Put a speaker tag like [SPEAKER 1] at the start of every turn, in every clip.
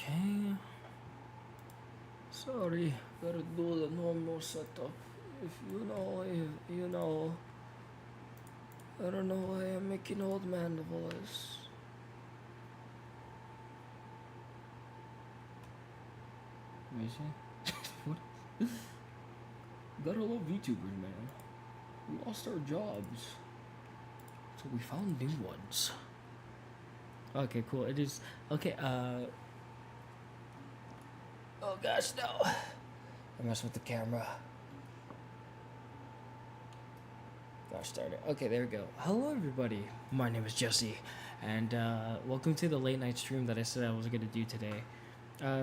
[SPEAKER 1] Okay. Sorry, gotta do the normal setup. If you know, I don't know why I'm making old man voice. Amazing. What? Gotta love VTubers, man. We lost our jobs, so we found new ones. Okay, cool. It is okay. Oh gosh, no. I messed with the camera. Gosh darn it. Okay, there we go. Hello, everybody. My name is Jesse, and welcome to the late night stream that I said I was gonna do today.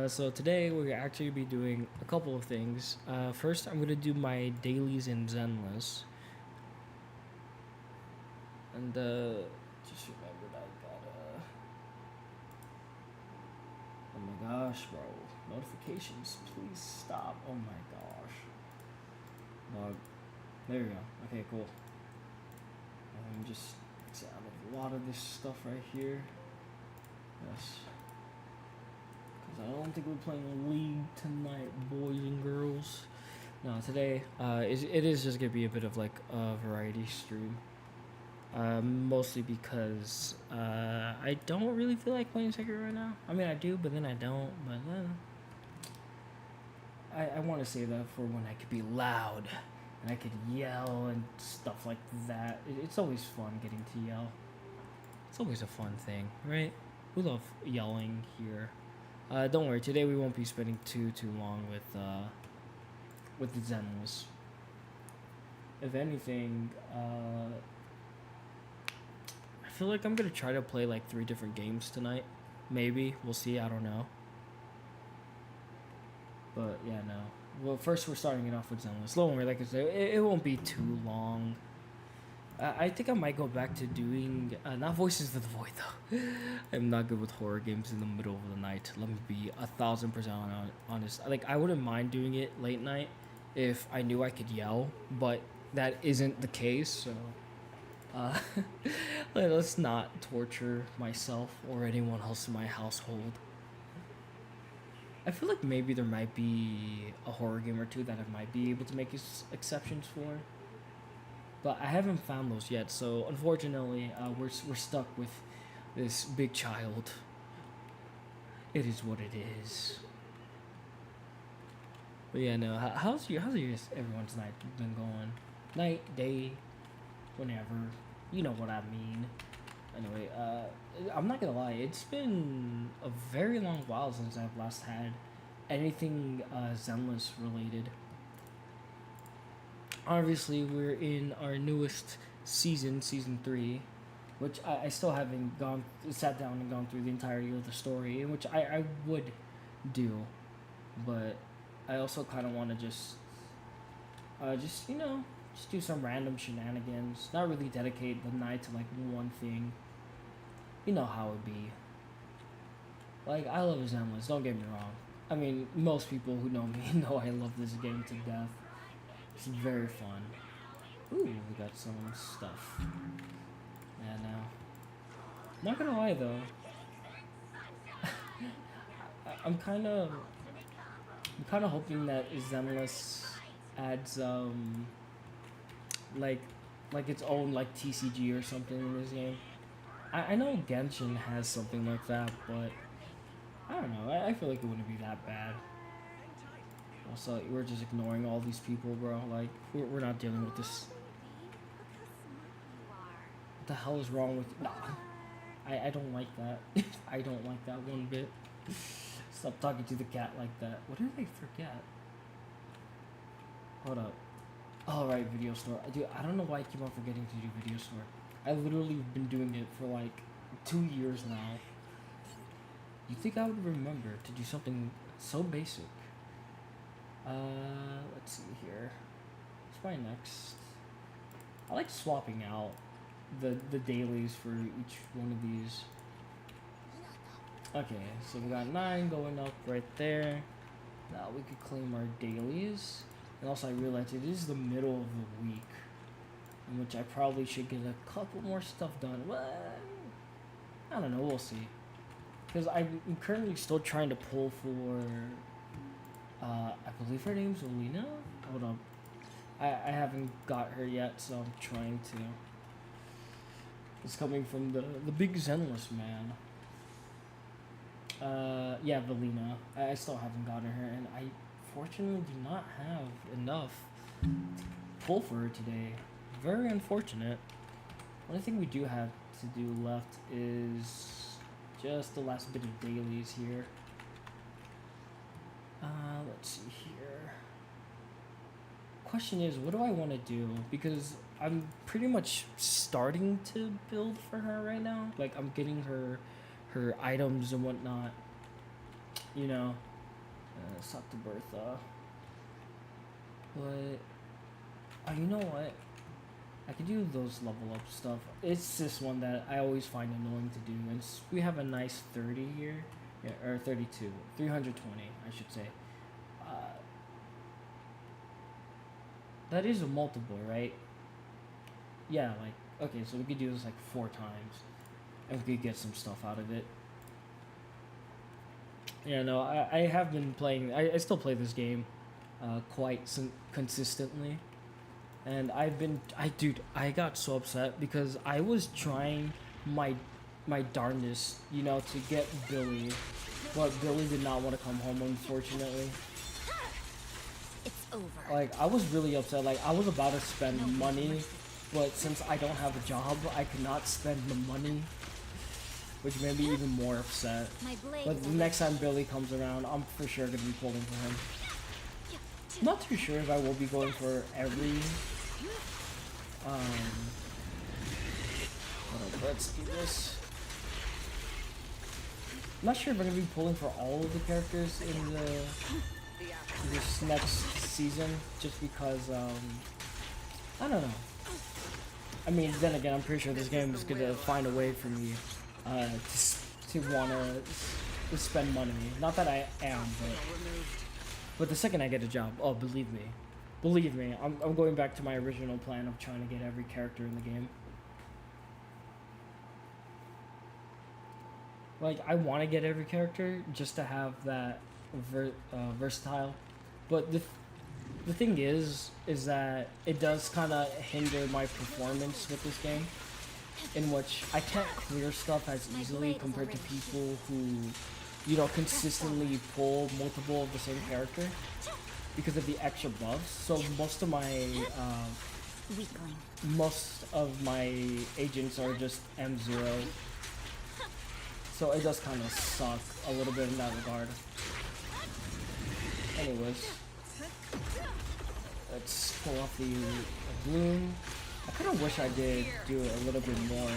[SPEAKER 1] So today we're actually be doing a couple of things. First, I'm gonna do my dailies in Zenless, and just remembered I gotta. Oh my gosh, bro! Notifications, please stop! Oh my gosh. Log. There we go. Okay, cool. I'm just out of a lot of this stuff right here. Yes. Because I don't think we're playing a league tonight, boys and girls. No, today it is just going to be a bit of like a variety stream. Mostly because I don't really feel like playing Sekiro right now. I mean, I do, but then I don't. But then I want to save that for when I could be loud. And I could yell and stuff like that. It's always fun getting to yell. It's always a fun thing, right? We love yelling here. Don't worry, today we won't be spending too long with the Zenless. If anything, I feel like I'm gonna try to play like 3 different games tonight. Maybe we'll see. I don't know. But yeah, no. Well, first we're starting it off with Zenless. Don't worry, like I said, it won't be too long. I think I might go back to doing not Voices for the Void though. I'm not good with horror games in the middle of the night. Let me be 1,000% honest. Like I wouldn't mind doing it late night if I knew I could yell, but that isn't the case. So let's not torture myself or anyone else in my household. I feel like maybe there might be a horror game or two that I might be able to make exceptions for, but I haven't found those yet. So unfortunately, we're stuck with this big child. It is what it is. But yeah, no. How's everyone's night been going? Night, day, whenever. You know what I mean. Anyway, I'm not gonna lie, it's been a very long while since I've last had anything Zenless related. Obviously, we're in our newest season, season 3, which I still haven't sat down and gone through the entirety of the story, which I would do, but I also kind of want to just do some random shenanigans, not really dedicate the night to like one thing. You know how it be. Like, I love Zenless, don't get me wrong. I mean, most people who know me know I love this game to death. It's very fun. Ooh, we got some stuff. Yeah, no. Not gonna lie, though. I'm kind of hoping that Zenless adds, like its own, like, TCG or something in this game. I know Genshin has something like that, but I don't know. I feel like it wouldn't be that bad. Also, we're just ignoring all these people, bro. Like, we're not dealing with this. What the hell is wrong with you? Nah. I don't like that. I don't like that one bit. Stop talking to the cat like that. What did I forget? Hold up. Oh, right, video store. Dude, I don't know why I keep on forgetting to do video store. I literally been doing it for like 2 years now. You think I would remember to do something so basic? Let's see here. What's my next? I like swapping out the dailies for each one of these. Okay, so we got 9 going up right there. Now we could claim our dailies. And also I realized it is the middle of the week, in which I probably should get a couple more stuff done. Well, I don't know, we'll see. because I'm currently still trying to pull for. I believe her name's Alina. Hold on. I haven't got her yet, so I'm trying to. It's coming from the big Zenless man. Yeah, Valina. I still haven't gotten her, and I fortunately do not have enough to pull for her today. Very unfortunate. Only thing we do have to do left is just the last bit of dailies here. Let's see here. Question is, what do I want to do? Because I'm pretty much starting to build for her right now. Like, I'm getting her items and whatnot. You know, Santa Bertha. But, you know what? I could do those level up stuff. It's this one that I always find annoying to do. And we have a nice 30 here. Yeah, or 32. 320, I should say. That is a multiple, right? Yeah, like, okay, so we could do this like 4 times. And we could get some stuff out of it. Yeah, no, I have been playing, I still play this game quite consistently. And dude, I got so upset because I was trying my darndest, you know, to get Billy. But Billy did not want to come home, unfortunately.
[SPEAKER 2] It's over.
[SPEAKER 1] Like, I was really upset. Like, I was about to spend money, but since I don't have a job, I could not spend the money, which made me even more upset. But the next time Billy comes around, I'm for sure gonna be pulling for him. I'm not too sure if I will be going for every. Hold on, let's do this. I'm not sure if I'm gonna be pulling for all of the characters in this next season, just because I don't know. I mean, then again, I'm pretty sure this game is gonna find a way for me to wanna to spend money. Not that I am, but the second I get a job, oh, believe me, I'm going back to my original plan of trying to get every character in the game. Like, I want to get every character just to have that versatile, but the thing is that it does kind of hinder my performance with this game, in which I can't clear stuff as easily compared to people who, you know, consistently pull multiple of the same character because of the extra buffs. So most of my agents are just M0. So it does kind of suck a little bit in that regard. Anyways, let's pull off the bloom. I kind of wish I did do it a little bit more.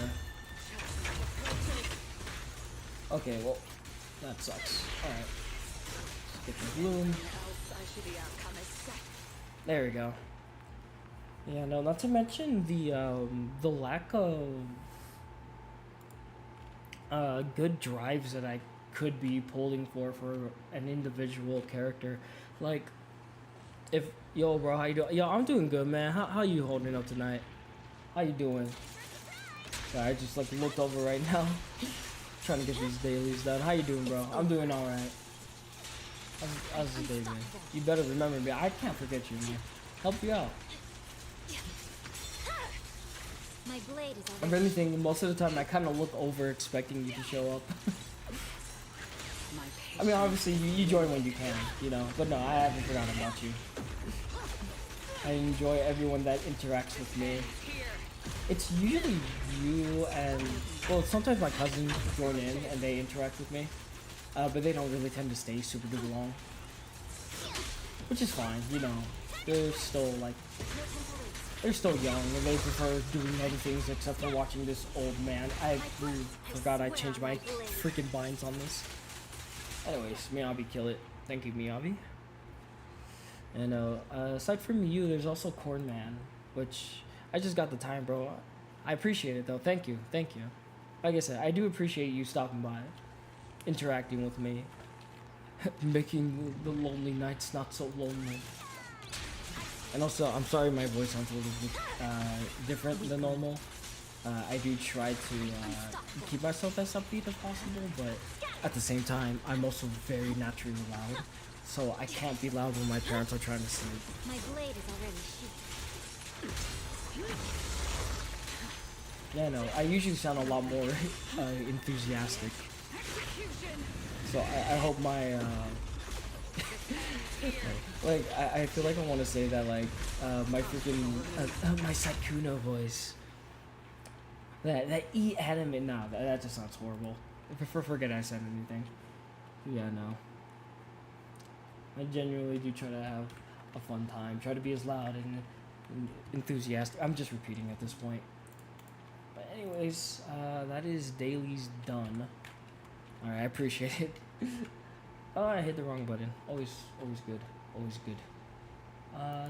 [SPEAKER 1] Okay, well, that sucks. Alright. Let's get the bloom. There we go. Yeah, no, not to mention the lack of good drives that I could be pulling for an individual character. Like, if yo bro, how you doing? Yo, I'm doing good, man. How you holding up tonight? How you doing? Sorry, I just like looked over right now, trying to get these dailies done. How you doing, bro? I'm doing all right. How's the day, man? You better remember me. I can't forget you, man. Help you out.
[SPEAKER 2] My blade is
[SPEAKER 1] If anything, most of the time I kind of look over expecting you to show up. I mean, obviously you join when you can, you know, but no, I haven't forgotten about you. I enjoy everyone that interacts with me. It's usually you and, well, sometimes my cousins join in and they interact with me, but they don't really tend to stay super duper long, which is fine, you know. They're still young and they prefer doing other things except for watching this old man. I forgot I changed my freaking binds on this. Anyways, Miyabi, kill it. Thank you, Miyabi. And aside from you, there's also Corn Man, which I just got the time, bro. I appreciate it though. Thank you. Like I said, I do appreciate you stopping by, interacting with me, making the lonely nights not so lonely. And also, I'm sorry my voice sounds a little bit different than normal. I do try to keep myself as upbeat as possible, but at the same time, I'm also very naturally loud, so I can't be loud when my parents are trying to sleep.
[SPEAKER 2] My blade is already sheathed.
[SPEAKER 1] Yeah, no, I usually sound a lot more enthusiastic. So I hope my like I feel like I want to say that like my freaking my Sykkuno voice. That anime now that just sounds horrible. Forget I said anything. Yeah, no. I genuinely do try to have a fun time. Try to be as loud and enthusiastic. I'm just repeating at this point. But anyways, that is dailies done. All right, I appreciate it. Oh, I hit the wrong button. Always good. Always good.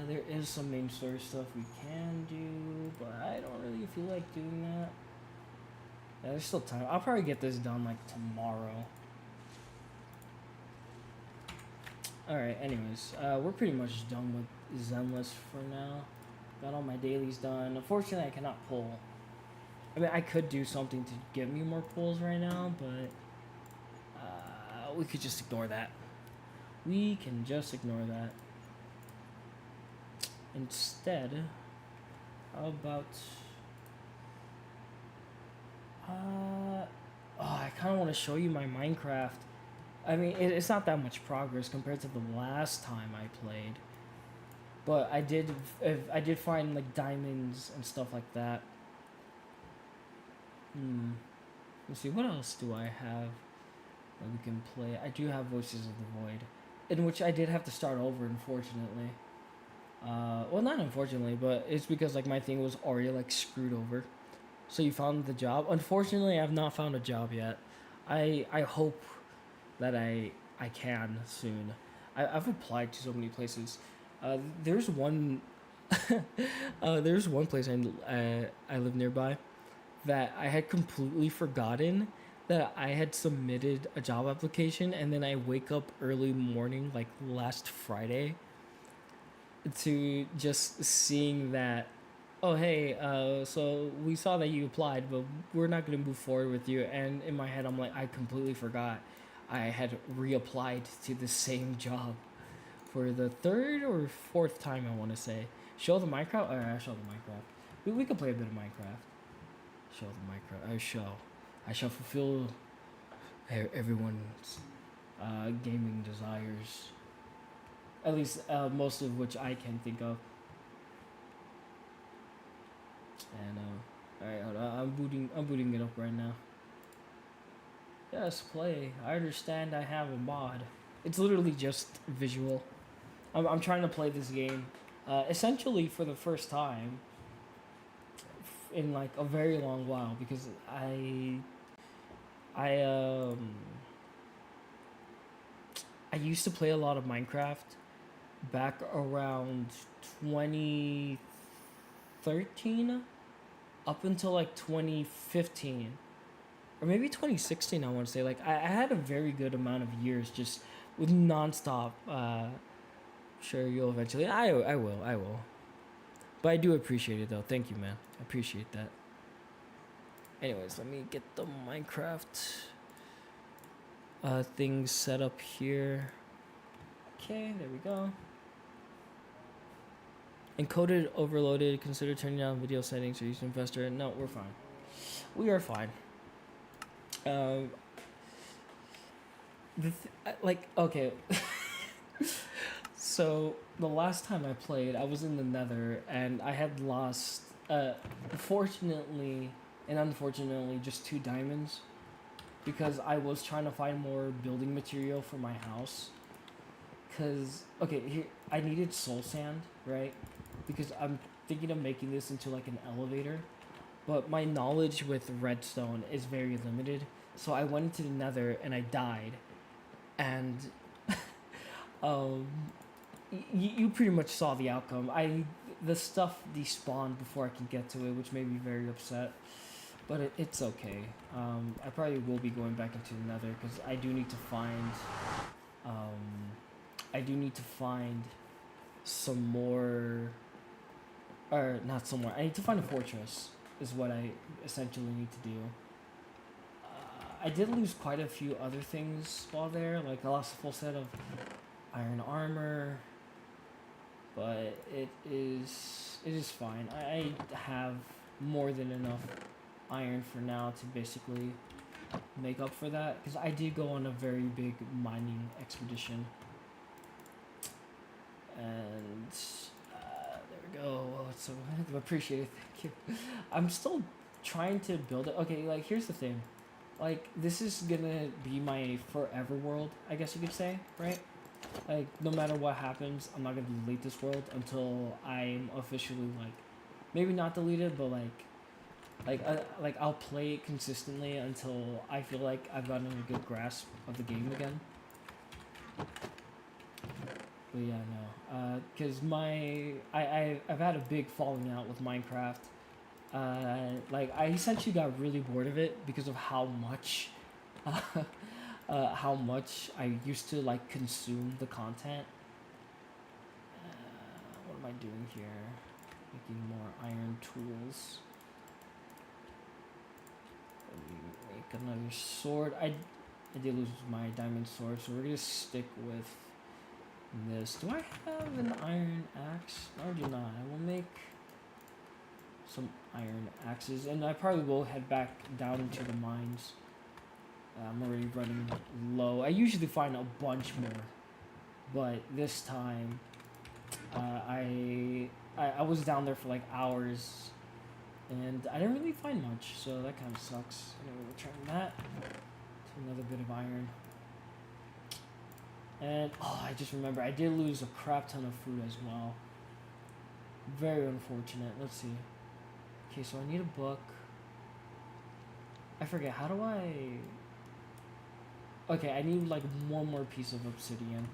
[SPEAKER 1] There is some main story stuff we can do, but I don't really feel like doing that. Yeah, there's still time. I'll probably get this done like tomorrow. Alright, anyways, we're pretty much done with Zenless for now. Got all my dailies done. Unfortunately, I cannot pull. I mean, I could do something to get me more pulls right now, but we could just ignore that. We can just ignore that. Instead, how about... I kind of want to show you my Minecraft. I mean, it's not that much progress compared to the last time I played. But I did find like diamonds and stuff like that. Let's see, what else do I have that we can play? I do have Voices of the Void, in which I did have to start over, unfortunately. Well, not unfortunately, but it's because like my thing was already like screwed over. So you found the job. Unfortunately, I've not found a job yet. I hope that I can soon. I've applied to so many places. There's one there's one place I live nearby that I had completely forgotten that I had submitted a job application, and then I wake up early morning like last Friday to just seeing that, oh hey, so we saw that you applied, but we're not going to move forward with you. And in my head I'm like, I completely forgot I had reapplied to the same job for the third or fourth time, I want to say. Show the Minecraft? Alright, show the Minecraft. We can play a bit of Minecraft. Show the Minecraft. I shall fulfill everyone's gaming desires. At least most of which I can think of. And alright, hold on. I'm booting it up right now. Yes, play. I understand I have a mod. It's literally just visual. I'm trying to play this game essentially for the first time in like a very long while, because I used to play a lot of Minecraft back around 2013 up until like 2015 or maybe 2016, I want to say. Like I had a very good amount of years just with nonstop. Sure, you'll eventually. I will. But I do appreciate it though. Thank you, man. I appreciate that. Anyways, let me get the Minecraft things set up here. Okay, there we go. Encoded, overloaded. Consider turning down video settings or using Investor. No, we're fine. We are fine. Okay. So the last time I played, I was in the Nether and I had lost, fortunately and unfortunately, just 2 diamonds, because I was trying to find more building material for my house. Cause okay, here I needed soul sand, right? Because I'm thinking of making this into like an elevator, but my knowledge with redstone is very limited. So I went into the Nether and I died, and you pretty much saw the outcome. The stuff despawned before I could get to it, which made me very upset. But it's okay. I probably will be going back into the Nether because I do need to find. I do need to find some more. Or not some more. I need to find a fortress. Is what I essentially need to do. I did lose quite a few other things while there. Like I lost a full set of iron armor, but it is fine. I have more than enough iron for now to basically make up for that, because I did go on a very big mining expedition, and there we go. Oh, so appreciate it. Thank you. I'm still trying to build it. Okay, like here's the thing. Like this is gonna be my forever world, I guess you could say, right? Like no matter what happens, I'm not gonna delete this world until I'm officially like, maybe not deleted, but like I'll play it consistently until I feel like I've gotten a good grasp of the game again. But yeah, no, because I've had a big falling out with Minecraft. Like I essentially got really bored of it because of how much I used to like consume the content. What am I doing here? Making more iron tools. Let me make another sword. I did lose my diamond sword, so we're gonna stick with this. Do I have an iron axe? No, I do not. I will make some iron axes, and I probably will head back down into the mines. I'm already running low. I usually find a bunch more, but this time I was down there for like hours, and I didn't really find much, so that kind of sucks. Anyway, we'll turn that to another bit of iron. And oh, I just remember I did lose a crap ton of food as well. Very unfortunate. Let's see. Okay, so I need a book. I forget, how do I... Okay, I need like one more piece of obsidian.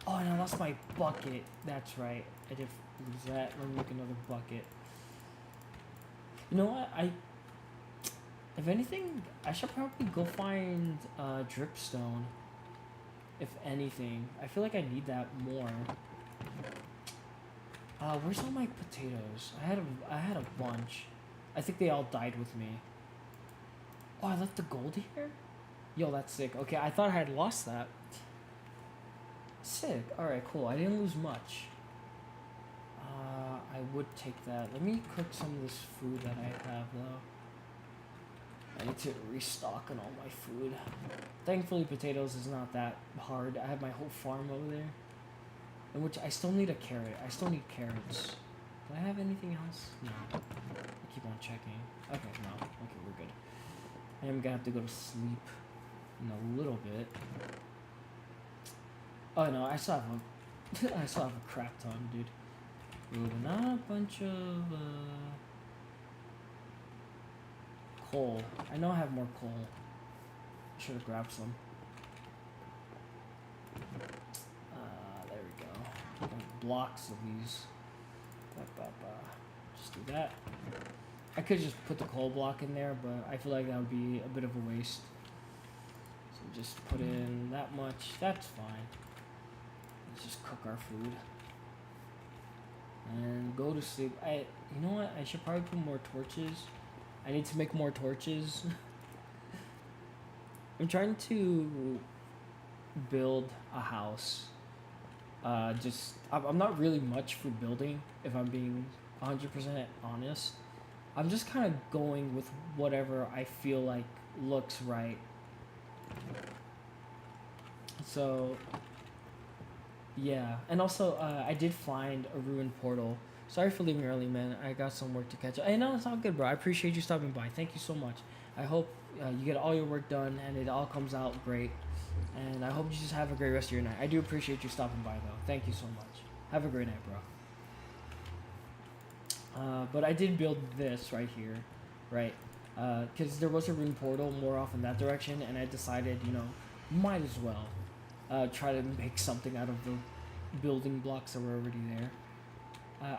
[SPEAKER 1] Oh, and I lost my bucket. That's right. I did lose that. Let me make another bucket. You know what? If anything, I should probably go find dripstone. If anything. I feel like I need that more. Where's all my potatoes? I had a bunch. I think they all died with me. Oh, I left the gold here? Yo, that's sick. Okay, I thought I had lost that. Sick. Alright, cool. I didn't lose much. I would take that. Let me cook some of this food that I have, though. I need to restock on all my food. Thankfully, potatoes is not that hard. I have my whole farm over there. In which I still need a carrot. I still need carrots. Do I have anything else? No. I keep on checking. Okay, no. Okay, we're good. I am gonna have to go to sleep in a little bit. Oh no, I still have I still have a crap ton, dude. Ooh, not a bunch of coal. I know I have more coal. I should have grabbed some. There we go. Blocks of these. Just do that. I could just put the coal block in there, but I feel like that would be a bit of a waste. So just put in that much. That's fine. Let's just cook our food. And go to sleep. You know what? I should probably put more torches. I need to make more torches. I'm trying to build a house. I'm not really much for building, if I'm being 100% honest. I'm just kind of going with whatever I feel like looks right. So, yeah. And also, I did find a ruined portal. Sorry for leaving early, man. I got some work to catch up. Hey, no, it's all good, bro. I appreciate you stopping by. Thank you so much. I hope you get all your work done and it all comes out great. And I hope you just have a great rest of your night. I do appreciate you stopping by, though. Thank you so much. Have a great night, bro. But I did build this right here, right? Because there was a ruined portal more off in that direction, and I decided, you know, might as well try to make something out of the building blocks that were already there.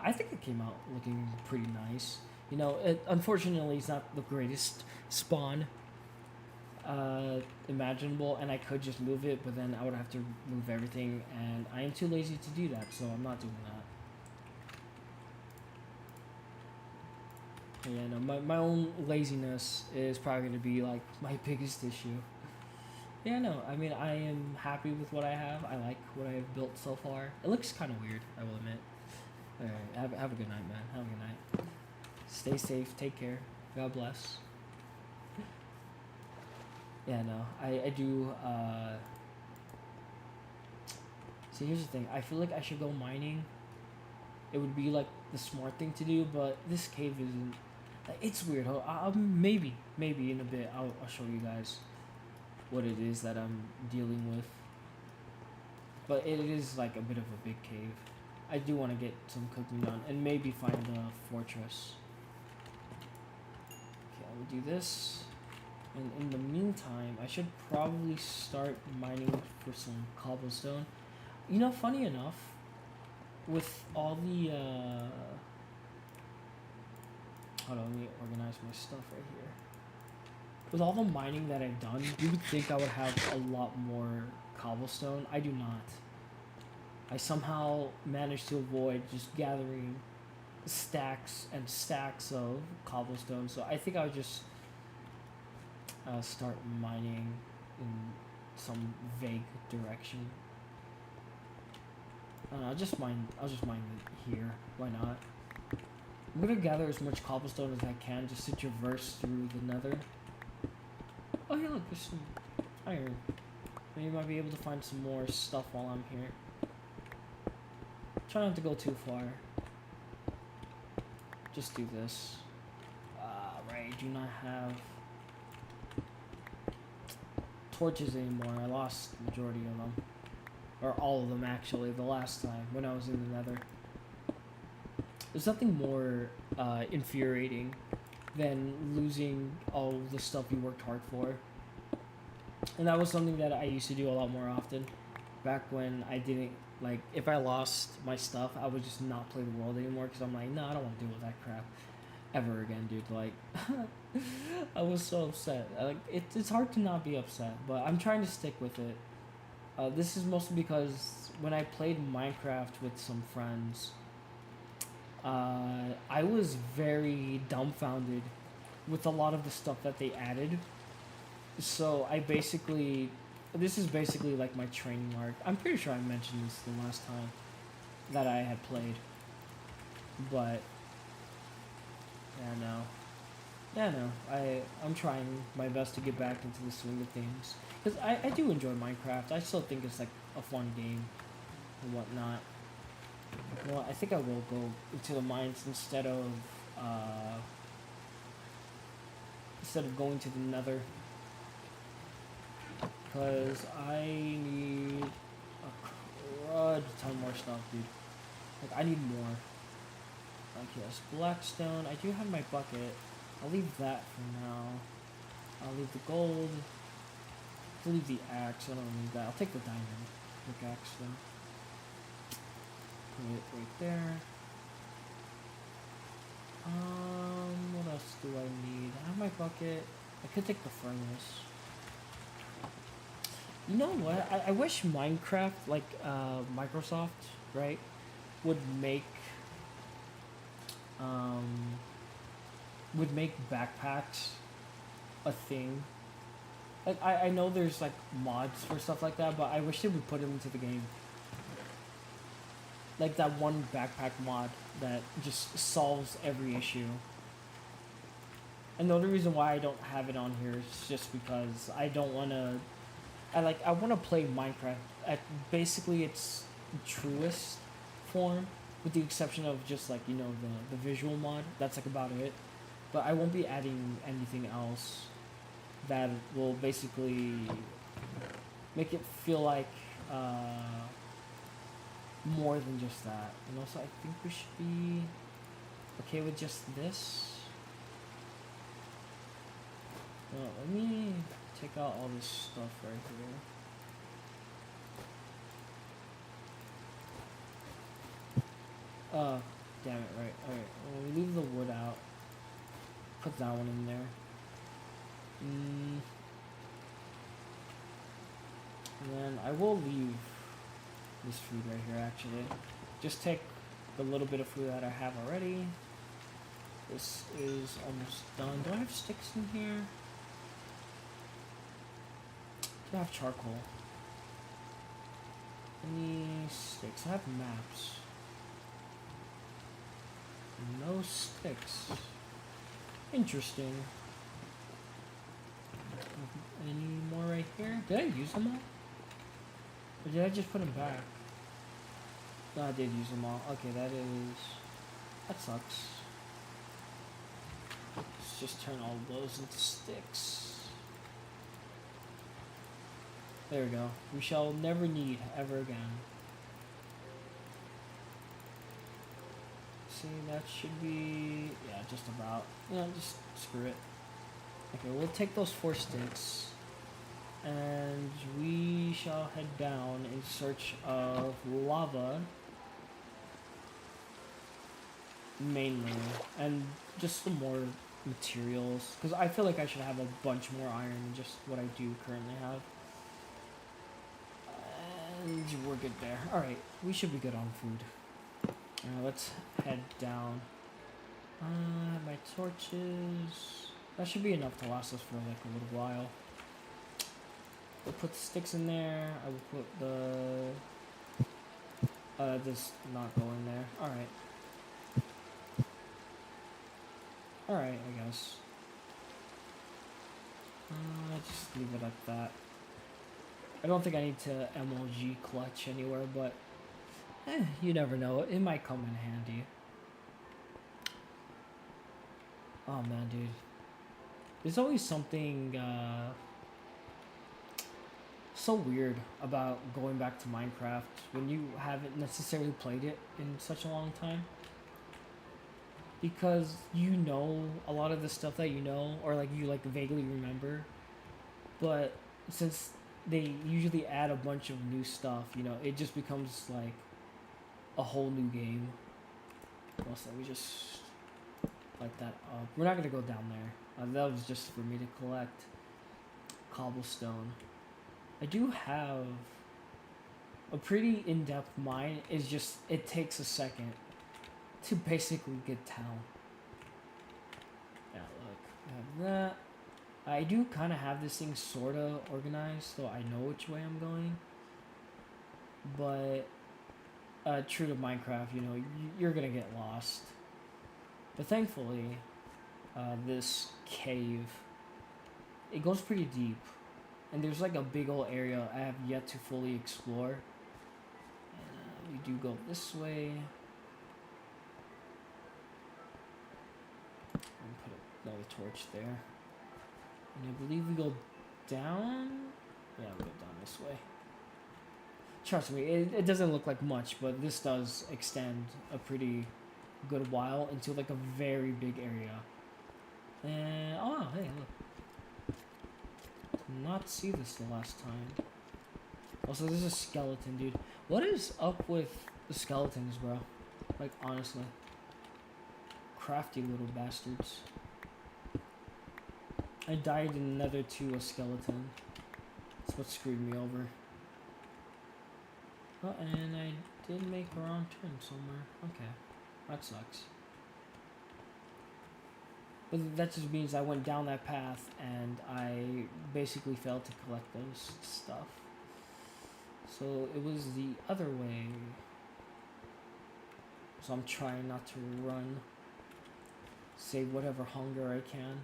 [SPEAKER 1] I think it came out looking pretty nice. You know, unfortunately, it's not the greatest spawn imaginable, and I could just move it, but then I would have to move everything, and I am too lazy to do that, so I'm not doing that. Yeah, no, my own laziness is probably going to be like my biggest issue. Yeah, no, I mean, I am happy with what I have. I like what I have built so far. It looks kind of weird, I will admit. Alright, have a good night, man. Have a good night. Stay safe, take care. God bless. Yeah, no, I do, see, here's the thing. I feel like I should go mining. It would be like the smart thing to do, but this cave isn't. It's weird. Maybe in a bit I'll show you guys what it is that I'm dealing with. But it is like a bit of a big cave. I do want to get some cooking done and maybe find a fortress. Okay, I'll do this. And in the meantime, I should probably start mining for some cobblestone. You know, funny enough, with all the hold on, let me organize my stuff right here. With all the mining that I've done, you would think I would have a lot more cobblestone. I do not. I somehow managed to avoid just gathering stacks and stacks of cobblestone. So I think I would just start mining in some vague direction. I'll just mine it here. Why not? I'm gonna gather as much cobblestone as I can just to traverse through the nether. Oh yeah, look, there's some iron. Maybe I might be able to find some more stuff while I'm here. Try not to go too far. Just do this. Right, do not have torches anymore. I lost the majority of them. Or all of them, actually, the last time when I was in the nether. There's nothing more infuriating than losing all the stuff you worked hard for. And that was something that I used to do a lot more often. Back when I didn't, like, if I lost my stuff, I would just not play the world anymore. Because I'm like, no, I don't want to deal with that crap ever again, dude. Like, I was so upset. Like, it's hard to not be upset. But I'm trying to stick with it. This is mostly because when I played Minecraft with some friends, I was very dumbfounded with a lot of the stuff that they added. So this is basically like my training arc. I'm pretty sure I mentioned this the last time that I had played. But, yeah, no, I'm trying my best to get back into the swing of things. Because I do enjoy Minecraft. I still think it's like a fun game and whatnot. Well, I think I will go into the mines instead of going to the nether. Because I need a crud ton more stuff, dude. Like, I need more. Like, yes, blackstone. I do have my bucket. I'll leave that for now. I'll leave the gold. I'll leave the axe. I don't need that. I'll take the diamond pickaxe then. Put it right there. What else do I need? I have my bucket. I could take the furnace. You know what? I wish Minecraft, like Microsoft, right, would make backpacks a thing. Like I know there's like mods for stuff like that, but I wish they would put them into the game. Like that one backpack mod that just solves every issue. And the only reason why I don't have it on here is just because I don't want to. I want to play Minecraft at basically its truest form, with the exception of just like, you know, the visual mod. That's like about it. But I won't be adding anything else that will basically make it feel like more than just that. And also, I think we should be okay with just this. Well, let me take out all this stuff right here. Damn it, right. Alright, well, we leave the wood out. Put that one in there. And then I will leave this food right here, actually. Just take the little bit of food that I have already. This is almost done. Do I have sticks in here? Do I have charcoal? Any sticks? I have maps. No sticks. Interesting. Any more right here? Did I use them all? Or did I just put them back? No, I did use them all. Okay, that sucks. Let's just turn all those into sticks. There we go. We shall never need ever again. See, that should be, yeah, just about. Yeah, just screw it. Okay, we'll take those 4 sticks, and we shall head down in search of lava, mainly, and just some more materials, because I feel like I should have a bunch more iron than just what I do currently have. And we're good there. Alright, we should be good on food. Let's head down. My torches. That should be enough to last us for like a little while. We'll put the sticks in there. I will put the... this not go in there. Alright. Alright, I guess. Just leave it at that. I don't think I need to MLG clutch anywhere, but you never know. It might come in handy. Oh man, dude. There's always something so weird about going back to Minecraft when you haven't necessarily played it in such a long time. Because you know a lot of the stuff that you know, or like you like vaguely remember. But since they usually add a bunch of new stuff, you know, it just becomes like a whole new game. Also, we just light that up. We're not gonna go down there. That was just for me to collect cobblestone. I do have a pretty in-depth mine. It's just, it takes a second to basically get town. Yeah, look, I have that. I do kind of have this thing sort of organized, so I know which way I'm going. But true to Minecraft, you know, you're gonna get lost. But thankfully, this cave, it goes pretty deep. And there's like a big old area I have yet to fully explore. We do go this way. And put another torch there. And I believe we go down. Yeah, we go down this way. Trust me, it doesn't look like much, but this does extend a pretty good while into like a very big area. And oh, hey, look. Did not see this the last time. Also, there's a skeleton, dude. What is up with the skeletons, bro? Like, honestly. Crafty little bastards. I died in Nether to a skeleton. That's what screwed me over. Oh, and I did make a wrong turn somewhere. Okay. That sucks. But that just means I went down that path and I basically failed to collect those stuff. So it was the other way. So I'm trying not to run. Save whatever hunger I can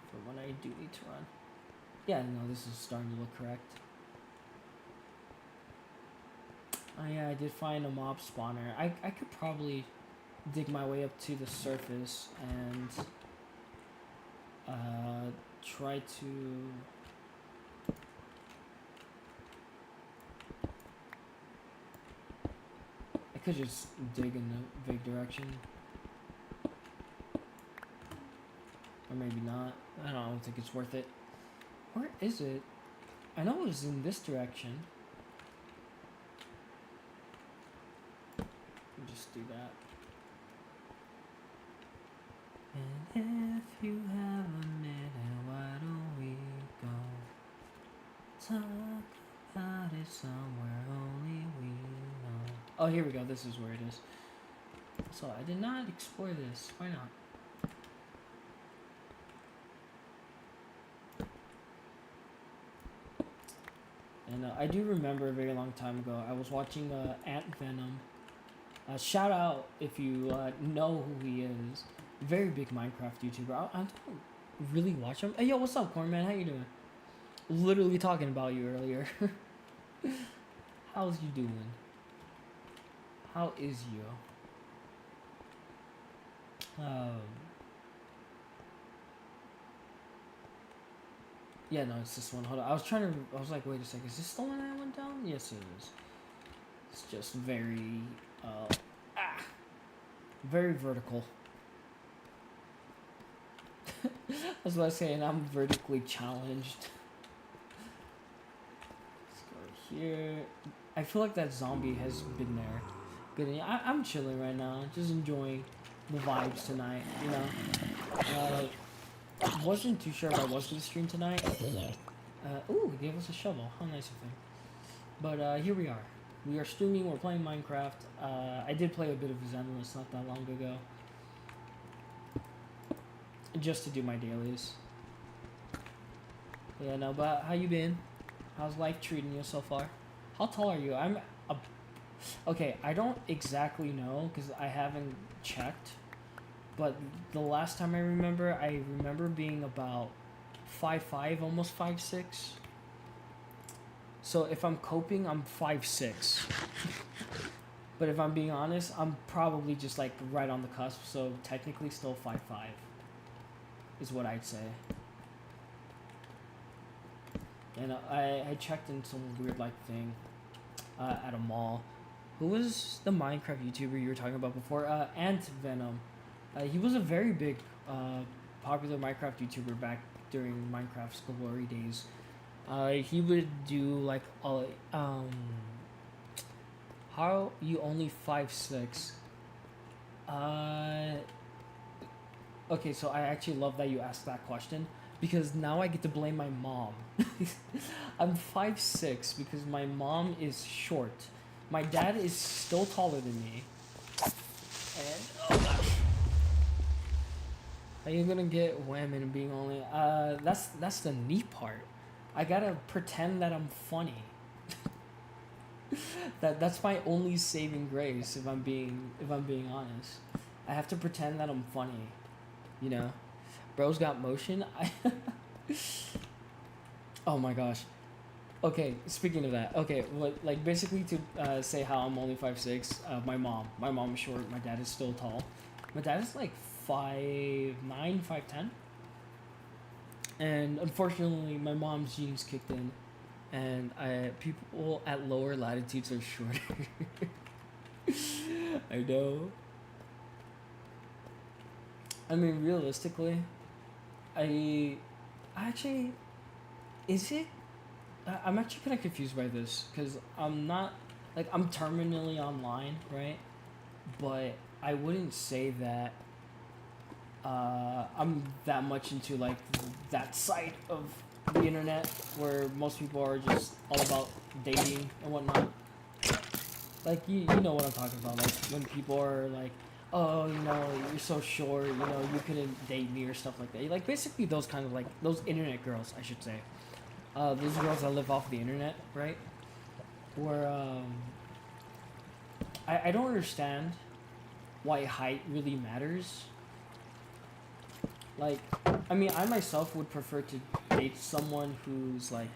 [SPEAKER 1] for when I do need to run. Yeah, no, this is starting to look correct. Oh yeah, I did find a mob spawner. I could probably dig my way up to the surface and try to I could just dig in the big direction. Or maybe not. I don't think it's worth it. Where is it? I know it was in this direction. We'll just do that. And if you have a minute, why don't we go talk about it somewhere only we know. Oh, here we go. This is where it is. So I did not explore this. Why not? And I do remember a very long time ago, I was watching Ant Venom. Shout out if you know who he is. Very big Minecraft YouTuber. I don't really watch him. Hey, yo, what's up, Corn Man? How you doing? Literally talking about you earlier. How's you doing? How is you? Yeah, no, it's this one. Hold on. I was like, wait a second. Is this the one that went down? Yes, it is. It's just very, very vertical. That's what I was saying. I'm vertically challenged. Let's go here. I feel like that zombie has been there. Good. I'm chilling right now. Just enjoying the vibes tonight. You know. Wasn't too sure if I was gonna stream tonight. Ooh, he gave us a shovel. How nice of him. But here we are. We are streaming. We're playing Minecraft. I did play a bit of Zenless not that long ago, just to do my dailies. Yeah, no. But how you been? How's life treating you so far? How tall are you? Okay. I don't exactly know because I haven't checked. But the last time I remember being about 5'5", almost 5'6". So if I'm coping, I'm 5'6". But if I'm being honest, I'm probably just like right on the cusp. So technically still 5'5", is what I'd say. And I checked in some weird like thing at a mall. Who was the Minecraft YouTuber you were talking about before? Ant Venom. He was a very big, popular Minecraft YouTuber back during Minecraft's glory days. He would do like, how you only 5'6"? Okay, so I actually love that you asked that question because now I get to blame my mom. I'm 5'6" because my mom is short. My dad is still taller than me. And, oh gosh. Are you gonna get women being only? That's the neat part. I gotta pretend that I'm funny. That's my only saving grace. If I'm being honest, I have to pretend that I'm funny. You know, bro's got motion. Oh my gosh. Okay, speaking of that. Okay, like basically to say how I'm only 5'6". My mom is short. My dad is still tall. My dad is like 5'9", 5'10", and unfortunately my mom's genes kicked in, and people at lower latitudes are shorter. I know. I mean, realistically, I actually, is it? I'm actually kind of confused by this because I'm not like I'm terminally online, right? But I wouldn't say that I'm that much into like that side of the internet where most people are just all about dating and whatnot. Like you know what I'm talking about. Like when people are like, oh, you know, you're so short, you know, you couldn't date me or stuff like that. Like basically those kind of like those internet girls, I should say. Those girls that live off the internet, right? Where I don't understand why height really matters. Like, I mean, I myself would prefer to date someone who's like,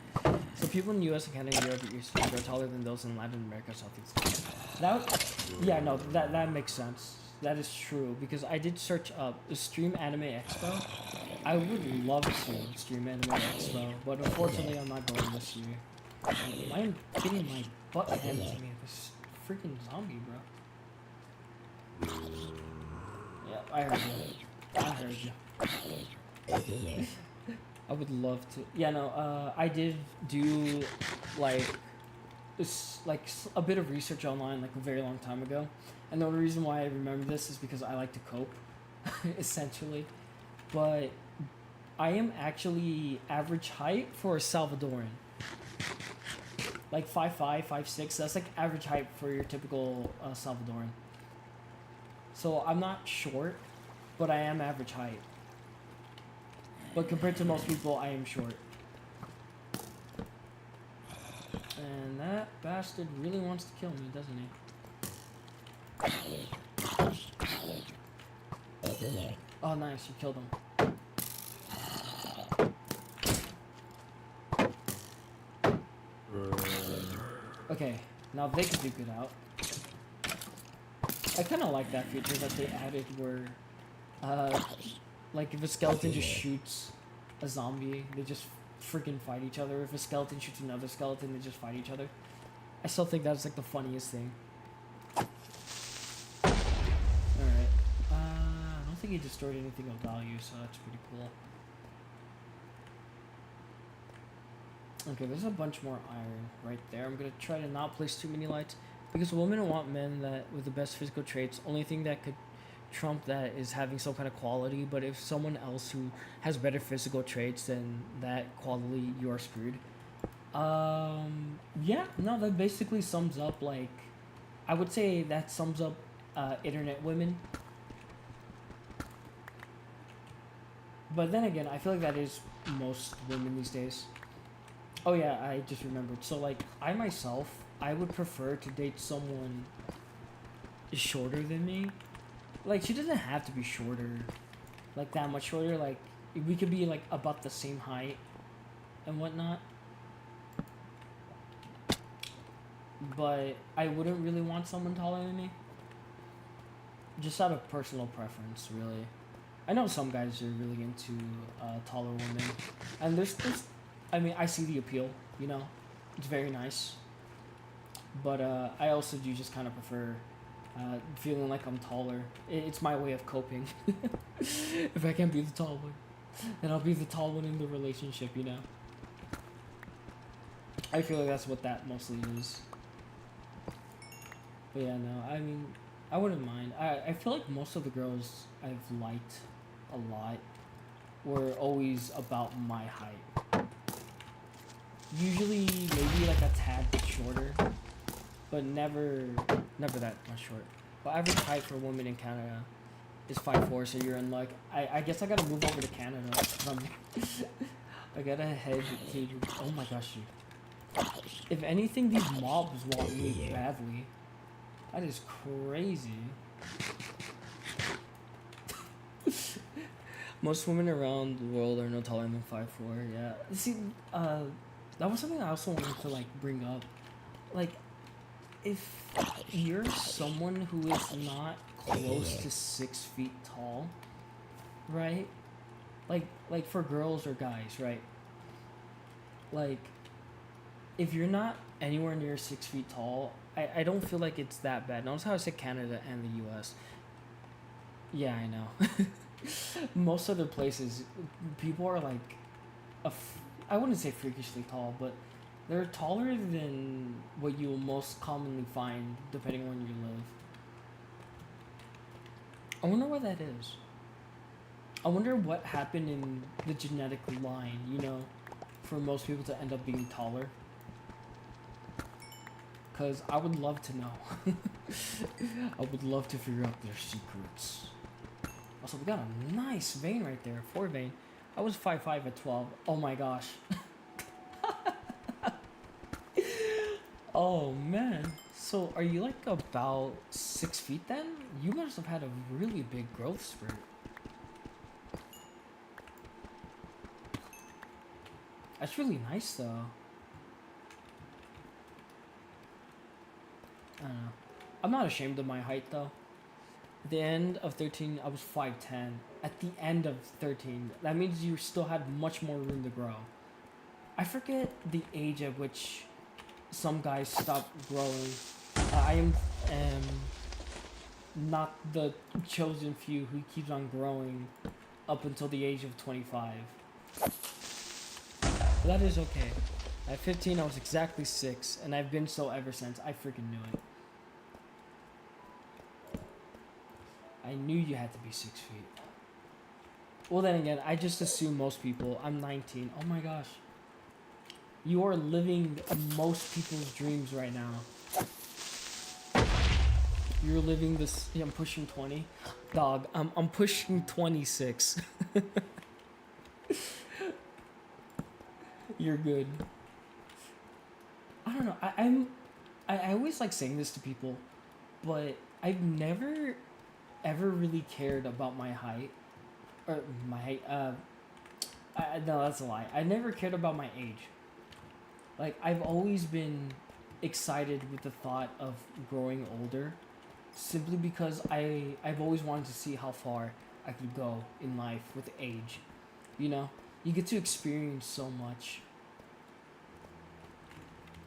[SPEAKER 1] so people in the U.S. and Canada and Europe are taller than those in Latin America, Southeast Asia. Yeah, no, that makes sense. That is true because I did search up Stream Anime Expo. I would love to stream Anime Expo, but unfortunately I'm not going this year. I am getting my butt handed to me. This freaking zombie, bro. Yeah, I heard you. I would love to. Yeah, no. I did do like a bit of research online like a very long time ago, and the only reason why I remember this is because I like to cope, essentially. But I am actually average height for a Salvadoran. Like 5'5", 5'6". That's like average height for your typical Salvadoran. So I'm not short, but I am average height. But compared to most people, I am short. bastard really wants to kill me, doesn't he? Oh, nice, you killed him. Okay, now they could duke it out. I kind of like that feature that they added where, like if a skeleton just shoots a zombie, they just freaking fight each other. If a skeleton shoots another skeleton, they just fight each other. I still think that's like the funniest thing. Alright. I don't think he destroyed anything of value, so that's pretty cool. Okay, there's a bunch more iron right there. I'm gonna try to not place too many lights because women want men that with the best physical traits. Only thing that could trump that is having some kind of quality. But if someone else who has better physical traits than that quality, you are screwed. Yeah, no, that basically sums up, like, I would say that sums up internet women. But then again, I feel like that is most women these days. Oh yeah, I just remembered. So like, I myself, I would prefer to date someone shorter than me. Like, she doesn't have to be shorter, like that much shorter. Like, we could be like about the same height and whatnot. But I wouldn't really want someone taller than me. Just out of personal preference, really. I know some guys are really into taller women, and there's, I mean, I see the appeal. You know, it's very nice. But I also do just kind of prefer feeling like I'm taller. It's my way of coping. If I can't be the tall one, then I'll be the tall one in the relationship. You know. I feel like that's what that mostly is. But yeah, no, I mean, I wouldn't mind. I feel like most of the girls I've liked a lot were always about my height. Usually maybe like a tad bit shorter, but never that much short. But average height for a woman in Canada is 5'4", so you're in luck. I guess I gotta move over to Canada. I gotta head to, oh my gosh, dude. If anything, these mobs want me badly. That is crazy. Most women around the world are no taller than 5'4". Yeah. See, that was something I also wanted to like bring up. Like, if you're someone who is not close to 6 feet tall, right? Like for girls or guys, right? Like, if you're not anywhere near 6 feet tall, I don't feel like it's that bad. Notice how I said Canada and the U.S. Yeah, I know. Most other places, people are like, I wouldn't say freakishly tall, but they're taller than what you will most commonly find depending on where you live. I wonder why that is. I wonder what happened in the genetic line, you know, for most people to end up being taller. Because I would love to know. I would love to figure out their secrets. Also, we got a nice vein right there. 4 vein. I was 5'5" at 12. Oh my gosh. Oh man. So are you like about 6 feet then? You must have had a really big growth spurt. That's really nice though. I don't know. I'm not ashamed of my height though. At the end of 13, I was 5'10". At the end of 13, that means you still had much more room to grow. I forget the age at which some guys stop growing. I am not the chosen few who keeps on growing up until the age of 25. But that is okay. At 15, I was exactly 6, and I've been so ever since. I freaking knew it. I knew you had to be 6 feet. Well, then again, I just assume most people. I'm 19. Oh my gosh. You are living most people's dreams right now. You're living this. Yeah, I'm pushing 20. Dog, I'm pushing 26. You're good. I don't know. I always like saying this to people, but I've never ever really cared about my height or my height. No, that's a lie. I never cared about my age. Like I've always been excited with the thought of growing older, simply because I've always wanted to see how far I could go in life with age. You know, you get to experience so much.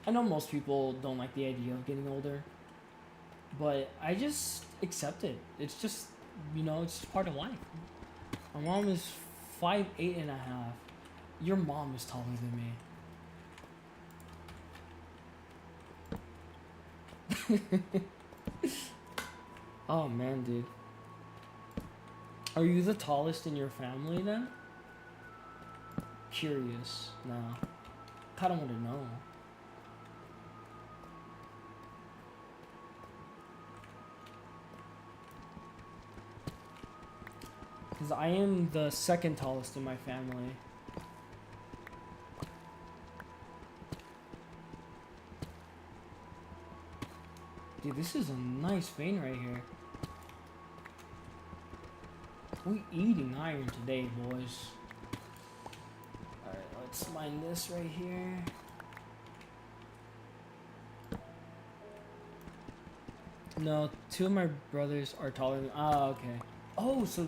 [SPEAKER 1] I know most people don't like the idea of getting older, but I just accept it. It's just, it's just part of life. My mom is 5'8.5". Your mom is taller than me. Oh man, dude. Are you the tallest in your family then? Curious now. Kinda want to know. Because I am the second tallest in my family. Dude, this is a nice vein right here. We eating iron today, boys. Alright, let's mine this right here. No, two of my brothers are taller than... Ah, okay. Oh, so...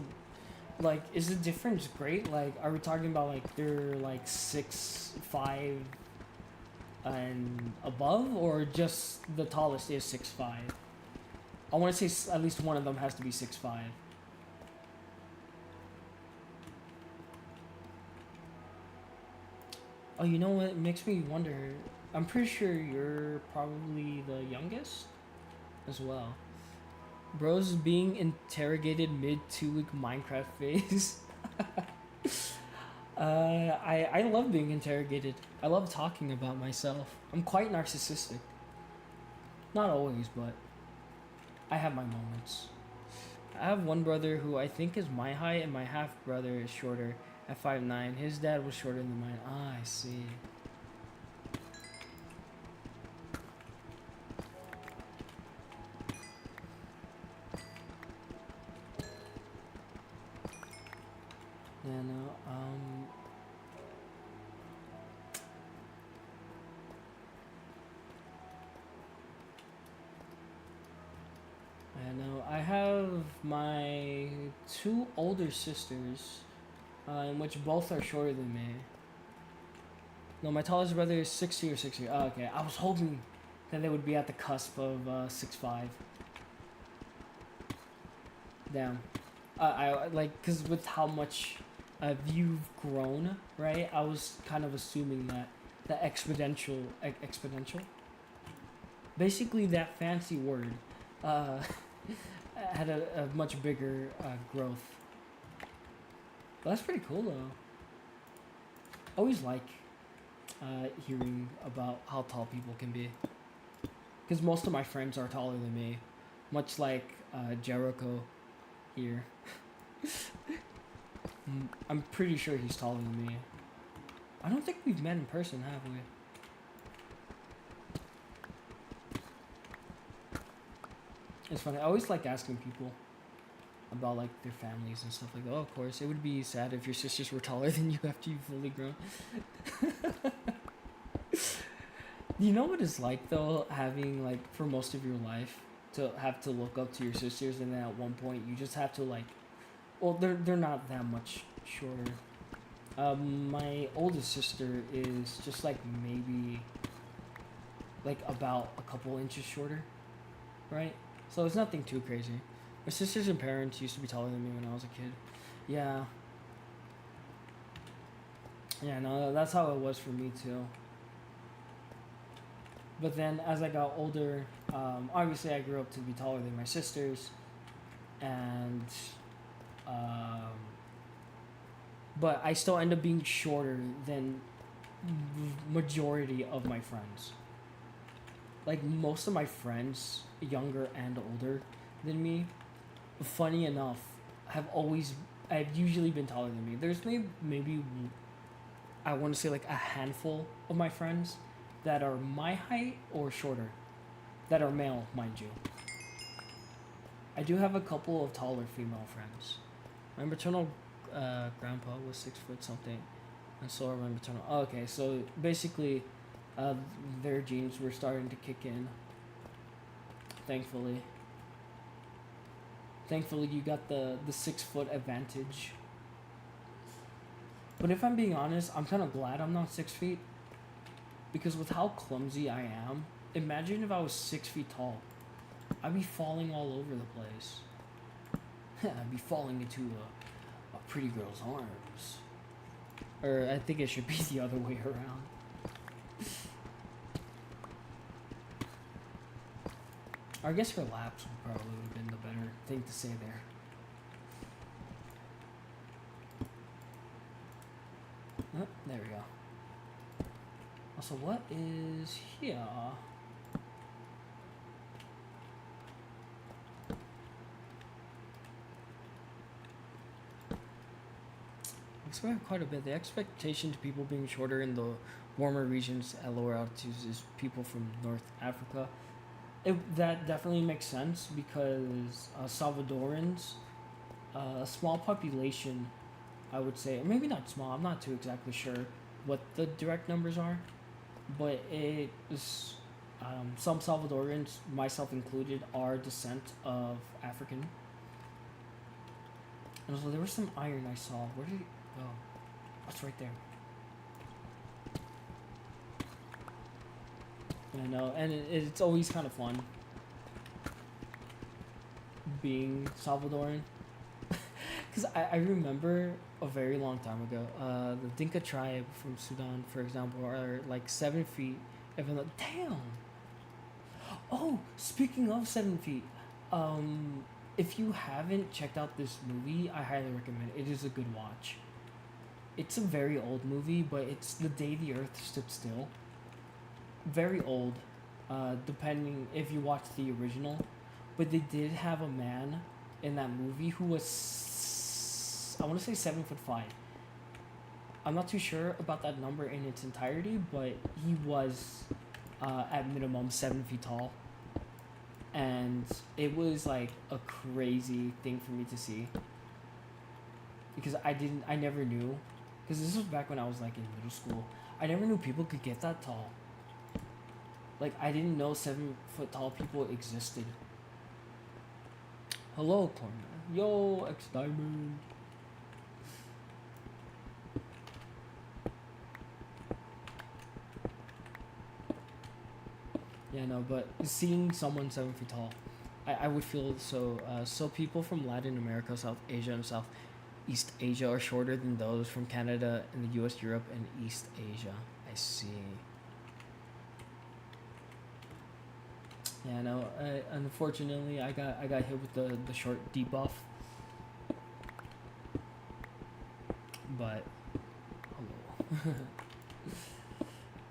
[SPEAKER 1] Like, is the difference great? Like, are we talking about, like, they're, like, 6'5" and above? Or just the tallest is 6'5"? I want to say at least one of them has to be 6'5". Oh, you know what? It makes me wonder. I'm pretty sure you're probably the youngest as well. Bro's being interrogated mid 2-week Minecraft phase. I love being interrogated. I love talking about myself. I'm quite narcissistic. Not always, but I have my moments. I have one brother who I think is my height, and my half brother is shorter at 5'9". His dad was shorter than mine. Ah, I see. Yeah, no, I have my two older sisters, in which both are shorter than me. No, my tallest brother is 6'2" or 6'3". Oh, okay. I was hoping that they would be at the cusp of 6'5". Damn. I like, cause with how much you've grown, right? I was kind of assuming that the exponential, basically that fancy word, had a much bigger growth. But that's pretty cool though. Always like hearing about how tall people can be, because most of my friends are taller than me, much like Jericho here. I'm pretty sure he's taller than me. I don't think we've met in person, have we? It's funny. I always like asking people about like their families and stuff like that. Oh, of course, it would be sad if your sisters were taller than you after you've fully grown. You know what it's like though, having like for most of your life to have to look up to your sisters, and then at one point you just have to like, well, they're not that much shorter. My oldest sister is just like maybe like about a couple inches shorter, right? So it's nothing too crazy. My sisters and parents used to be taller than me when I was a kid. Yeah. Yeah, no, that's how it was for me too. But then as I got older, obviously I grew up to be taller than my sisters, and but I still end up being shorter than majority of my friends. Like most of my friends, younger and older than me, funny enough, I've usually been taller than me. There's maybe I want to say like a handful of my friends that are my height or shorter. that are male, mind you. I do have a couple of taller female friends. My maternal grandpa was 6 foot something, and so are my maternal. Oh, okay, so basically, their genes were starting to kick in. Thankfully. Thankfully, you got the 6 foot advantage. But if I'm being honest, I'm kind of glad I'm not 6 feet, because with how clumsy I am, imagine if I was 6 feet tall. I'd be falling all over the place. I'd be falling into a pretty girl's arms. Or I think it should be the other way around. I guess her laps would probably would have been the better thing to say there. Oh, there we go. Also, what is here? Expect quite a bit. The expectation to people being shorter in the warmer regions at lower altitudes is people from North Africa. That definitely makes sense because Salvadorans, a small population, I would say, or maybe not small, I'm not too exactly sure what the direct numbers are, but it is, some Salvadorans, myself included, are descent of African. And also, there was some iron I saw. Where did it go? What's right there? I know, and it's always kind of fun being Salvadoran. Because I remember a very long time ago, the Dinka tribe from Sudan, for example, are like 7 feet. Everyone like, damn! Oh, speaking of 7 feet, if you haven't checked out this movie, I highly recommend it. It is a good watch. It's a very old movie, but it's The Day the Earth Stood Still. Very old, depending if you watch the original. But they did have a man in that movie who was, I want to say 7'5". I'm not too sure about that number in its entirety, but he was at minimum 7 feet tall. And it was like a crazy thing for me to see. Because I never knew. Because this was back when I was like in middle school. I never knew people could get that tall. Like, I didn't know 7 foot tall people existed. Hello, Corner. Yo, X Diamond. Yeah, no, but seeing someone 7 feet tall, I would feel so. So people from Latin America, South Asia, and Southeast Asia are shorter than those from Canada and the U.S., Europe, and East Asia. I see. Yeah, no. Unfortunately, I got hit with the short debuff. But hello.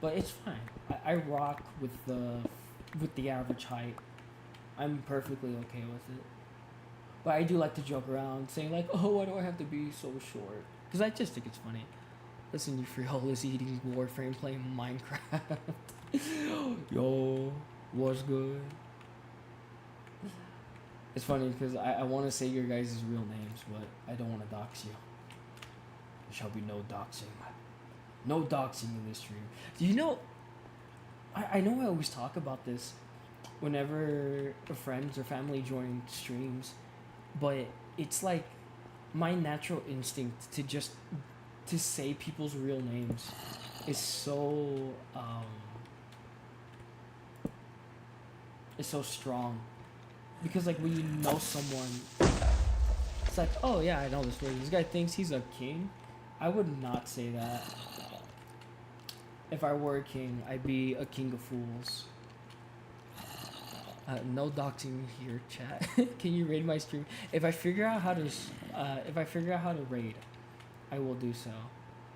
[SPEAKER 1] But it's fine. I rock with the average height. I'm perfectly okay with it. But I do like to joke around, saying like, "Oh, why do I have to be so short?" Because I just think it's funny. Listen, you freeholders eating Warframe, playing Minecraft. Yo, what's good? It's funny because I want to say your guys' real names, but I don't want to dox you. There shall be no doxing. No doxing in this stream. Do you know? I know I always talk about this whenever friends or family join streams, but it's like my natural instinct to say people's real names is so strong, because like when you know someone, it's like, oh yeah, I know this word. This guy thinks he's a king. I would not say that. If I were a king, I'd be a king of fools. No doxing here, chat. Can you raid my stream? If I figure out how to raid, I will do so.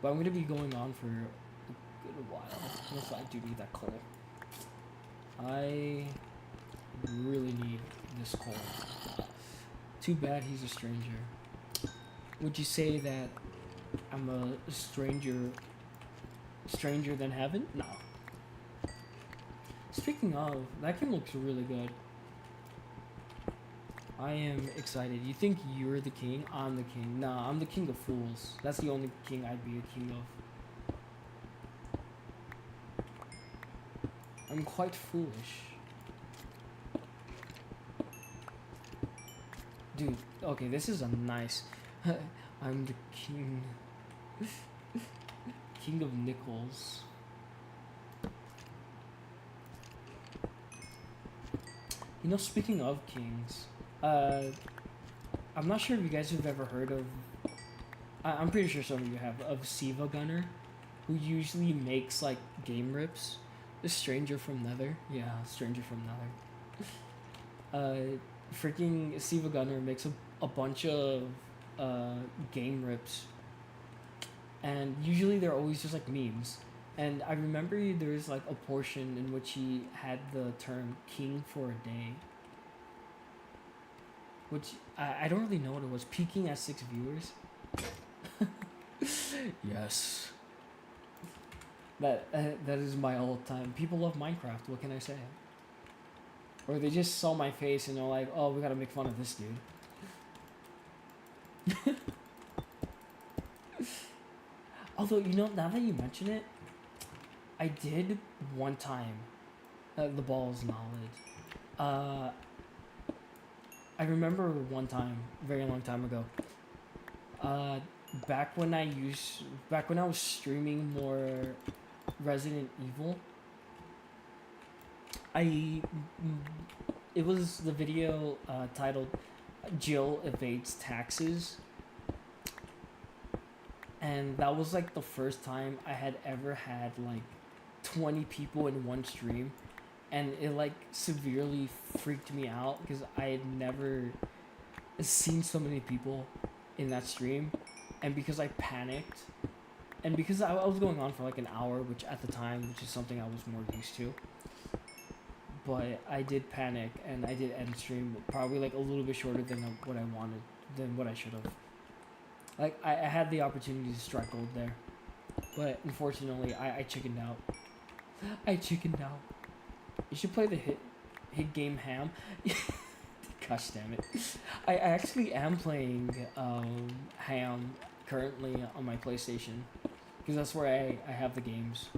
[SPEAKER 1] But I'm gonna be going on for a good while. Also, I do need that coal. I really need this coal. Too bad he's a stranger. Would you say that I'm a stranger than heaven? No. Speaking of, that game looks really good. I am excited. You think you're the king? I'm the king. Nah, I'm the king of fools. That's the only king I'd be a king of. I'm quite foolish. Dude, okay, this is a nice... I'm the king. King of nickels. You know, speaking of kings, I'm not sure if you guys have ever heard of... I'm pretty sure some of you have, of Siva Gunner, who usually makes, like, game rips. The Stranger from Nether. Yeah, Stranger from Nether. Freaking Siva Gunner makes a bunch of game rips, and usually they're always just like memes. And I remember there's like a portion in which he had the term king for a day, which I don't really know what it was, peaking at 6 viewers. Yes, that is my all-time. People love Minecraft, what can I say? Or they just saw my face and they're like, oh, we gotta make fun of this dude. Although, you know, now that you mention it, I did one time. The ball's knowledge. I remember one time, a very long time ago. Back when I was streaming more Resident Evil, it was the video titled Jill Evades Taxes. And that was like the first time I had ever had like 20 people in one stream, and it like severely freaked me out because I had never seen so many people in that stream, and because I panicked, and because I was going on for like an hour, which at the time, which is something I was more used to, but I did panic and I did end stream probably like a little bit shorter than what I wanted, than what I should have. Like, I had the opportunity to strike gold there, but unfortunately, I chickened out. I chickened out. You should play the hit game Ham. Gosh damn it. I actually am playing Ham currently on my PlayStation, because that's where I have the games.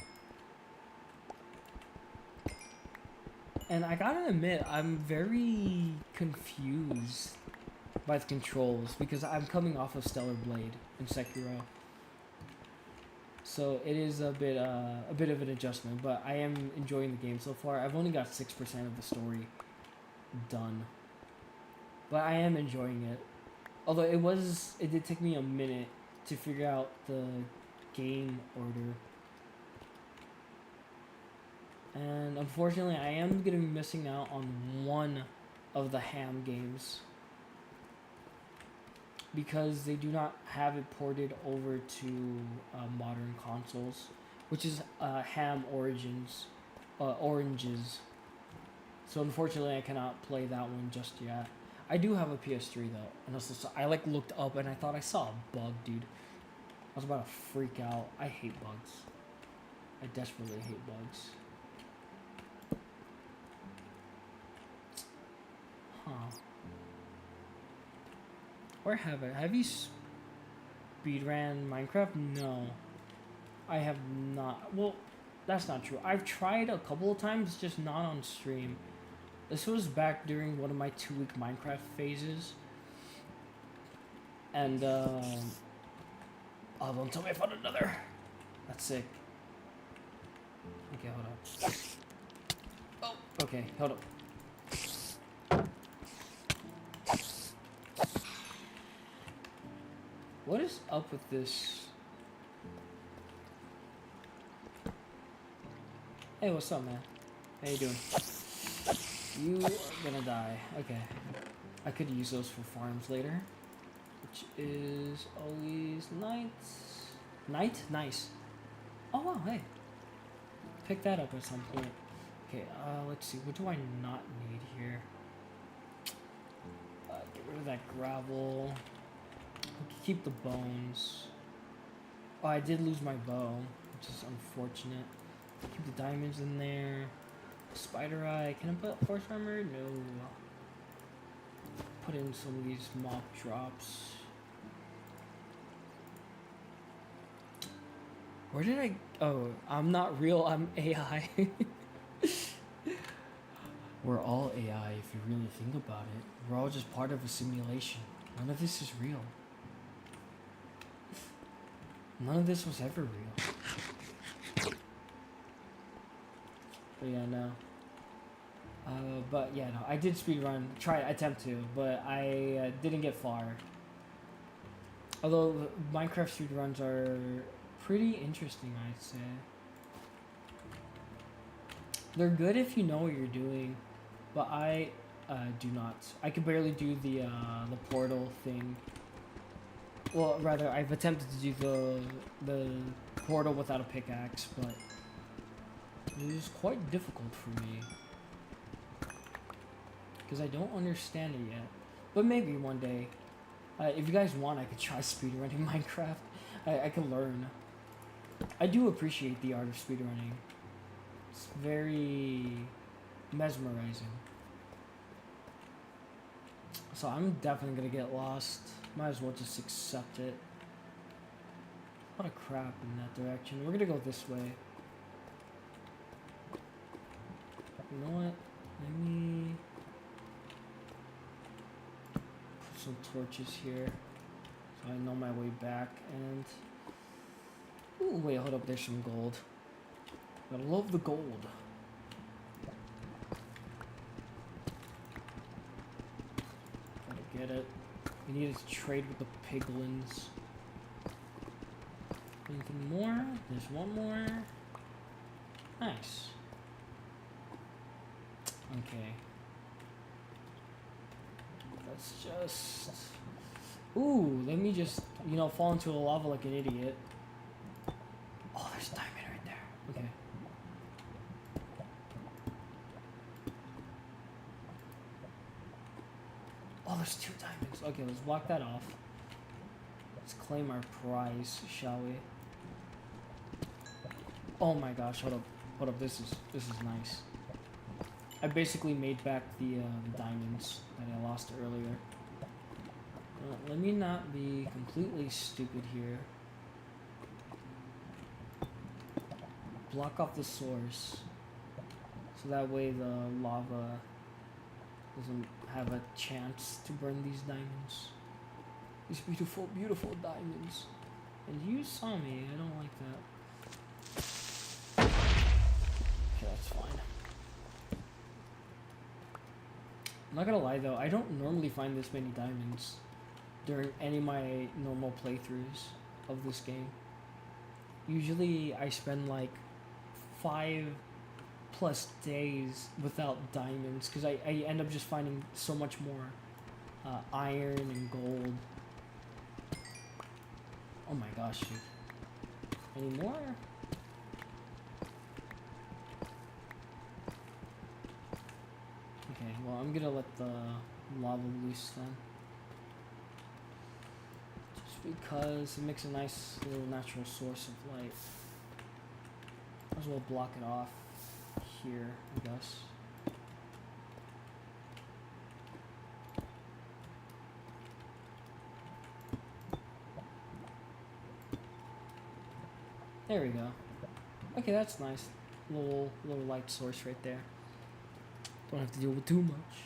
[SPEAKER 1] And I gotta admit, I'm very confused by the controls, because I'm coming off of Stellar Blade in Sekiro, so it is a bit of an adjustment, but I am enjoying the game so far. I've only got 6% of the story done, but I am enjoying it. Although it did take me a minute to figure out the game order, and unfortunately I am gonna be missing out on one of the Ham games, because they do not have it ported over to modern consoles, which is Ham Oranges. So unfortunately, I cannot play that one just yet. I do have a PS3 though, and also I like looked up and I thought I saw a bug, dude. I was about to freak out. I hate bugs. I desperately hate bugs. Huh. Or have I? Have you speedran Minecraft? No. I have not. Well, that's not true. I've tried a couple of times, just not on stream. This was back during one of my 2-week Minecraft phases. And, oh, don't tell me I found another. That's sick. Okay, hold up. Oh, okay, hold up. What is up with this? Hey, what's up, man? How you doing? You are gonna die. Okay. I could use those for farms later, which is always night. Night? Nice. Oh, wow, hey. Pick that up at some point. Okay, let's see. What do I not need here? Get rid of that gravel. Keep the bones. Oh, I did lose my bow, which is unfortunate. Keep the diamonds in there. Spider Eye. Can I put horse armor? No. Put in some of these mock drops. Where did I... Oh, I'm not real, I'm AI. We're all AI if you really think about it. We're all just part of a simulation. None of this is real. None of this was ever real. But yeah, no. But yeah, no. I did speedrun. Attempt to, but I didn't get far. Although Minecraft speedruns are pretty interesting, I'd say. They're good if you know what you're doing, but I do not. I can barely do the portal thing. Well, rather, I've attempted to do the portal without a pickaxe, but it was quite difficult for me because I don't understand it yet. But maybe one day, if you guys want, I could try speedrunning Minecraft. I can learn. I do appreciate the art of speedrunning. It's very mesmerizing. So I'm definitely gonna get lost. Might as well just accept it. A lot of crap in that direction. We're gonna go this way. You know what? Let me put some torches here so I know my way back. And ooh, wait, hold up. There's some gold. I love the gold. Gotta get it. We need to trade with the piglins. Anything more? There's one more. Nice. Okay. Let's just... Ooh, let me just, fall into the lava like an idiot. Oh, there's diamond right there. Okay. Oh, there's 2 diamonds. Okay, let's block that off. Let's claim our prize, shall we? Oh my gosh, hold up. This is nice. I basically made back the diamonds that I lost earlier. Let me not be completely stupid here. Block off the source, so that way the lava doesn't have a chance to burn these diamonds. These beautiful, beautiful diamonds. And you saw me. I don't like that. Okay, that's fine. I'm not gonna lie though, I don't normally find this many diamonds during any of my normal playthroughs of this game. Usually I spend like 5+ days without diamonds because I end up just finding so much more iron and gold. Oh my gosh, dude. Any more? Okay, well I'm gonna let the lava loose then. Just because it makes a nice little natural source of light. Might as well block it off here, I guess. There we go. Okay, that's nice. Little light source right there. Don't have to deal with too much.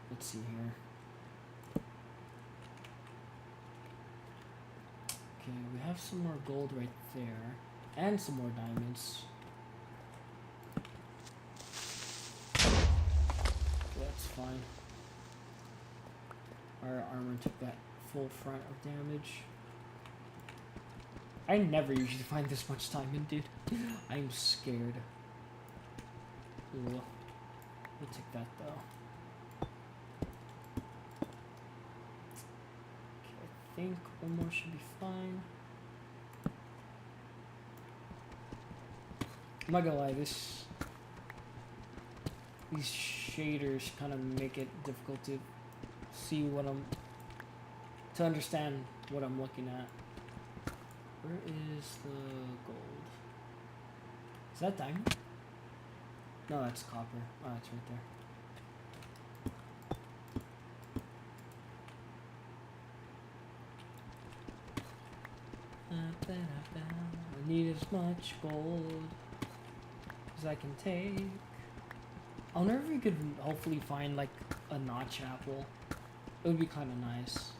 [SPEAKER 1] Let's see here. Okay, we have some more gold right there. And some more diamonds. Okay, that's fine. Our armor took that full front of damage. I never usually find this much diamond, dude. I'm scared. Ooh. We'll take that though. Okay, I think one more should be fine. I'm not gonna lie, these shaders kind of make it difficult to see to understand what I'm looking at. Where is the gold? Is that diamond? No, that's copper. Oh, it's right there. I need as much gold as I can take. I wonder if we could hopefully find like a notch apple. It would be kind of nice.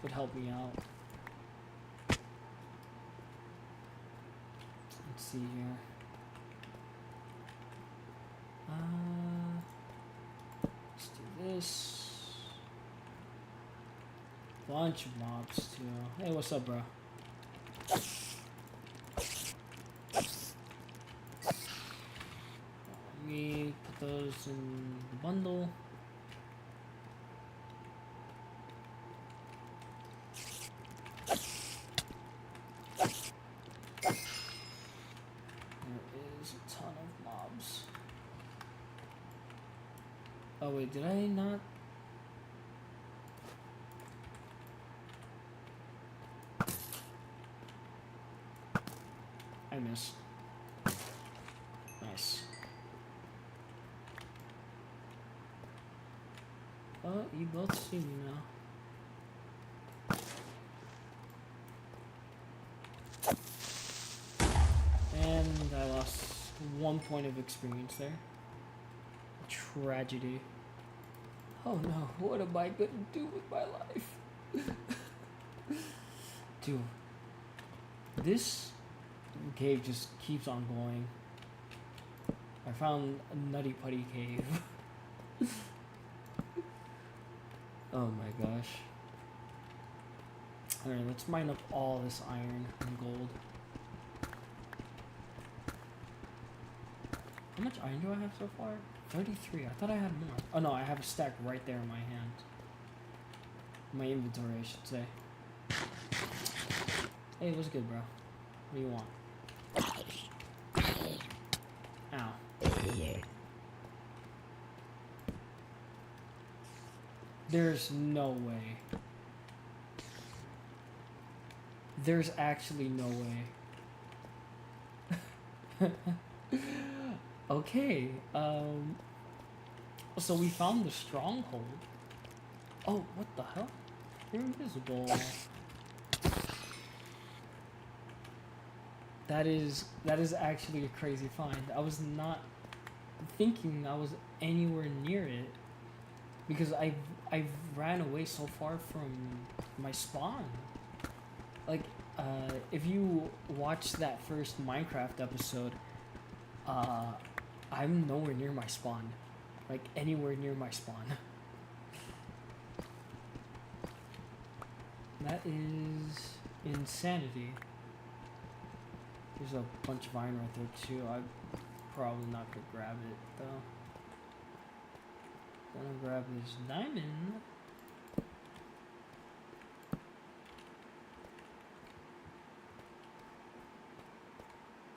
[SPEAKER 1] Would help me out. Let's see here. Let's do this. Bunch of mobs too. Hey, what's up, bro? Let me put those in the bundle. Oh wait, did I not? I missed. Nice. Oh, you both see me now. And I lost 1 point of experience there. Tragedy. Oh no, what am I gonna do with my life? Dude, this cave just keeps on going. I found a Nutty Putty cave. Oh my gosh. Alright, let's mine up all this iron and gold. How much iron do I have so far? 33. I thought I had more. Oh no, I have a stack right there in my hand. My inventory, I should say. Hey, what's good, bro? What do you want? Ow. There's no way. There's actually no way. Okay, so we found the stronghold. Oh, what the hell? You're invisible. That is actually a crazy find. I was not thinking I was anywhere near it because I've ran away so far from my spawn. Like, if you watch that first Minecraft episode, I'm nowhere near my spawn. Like, anywhere near my spawn. That is insanity. There's a bunch of iron right there, too. I'm probably not gonna grab it, though. Gonna grab this diamond.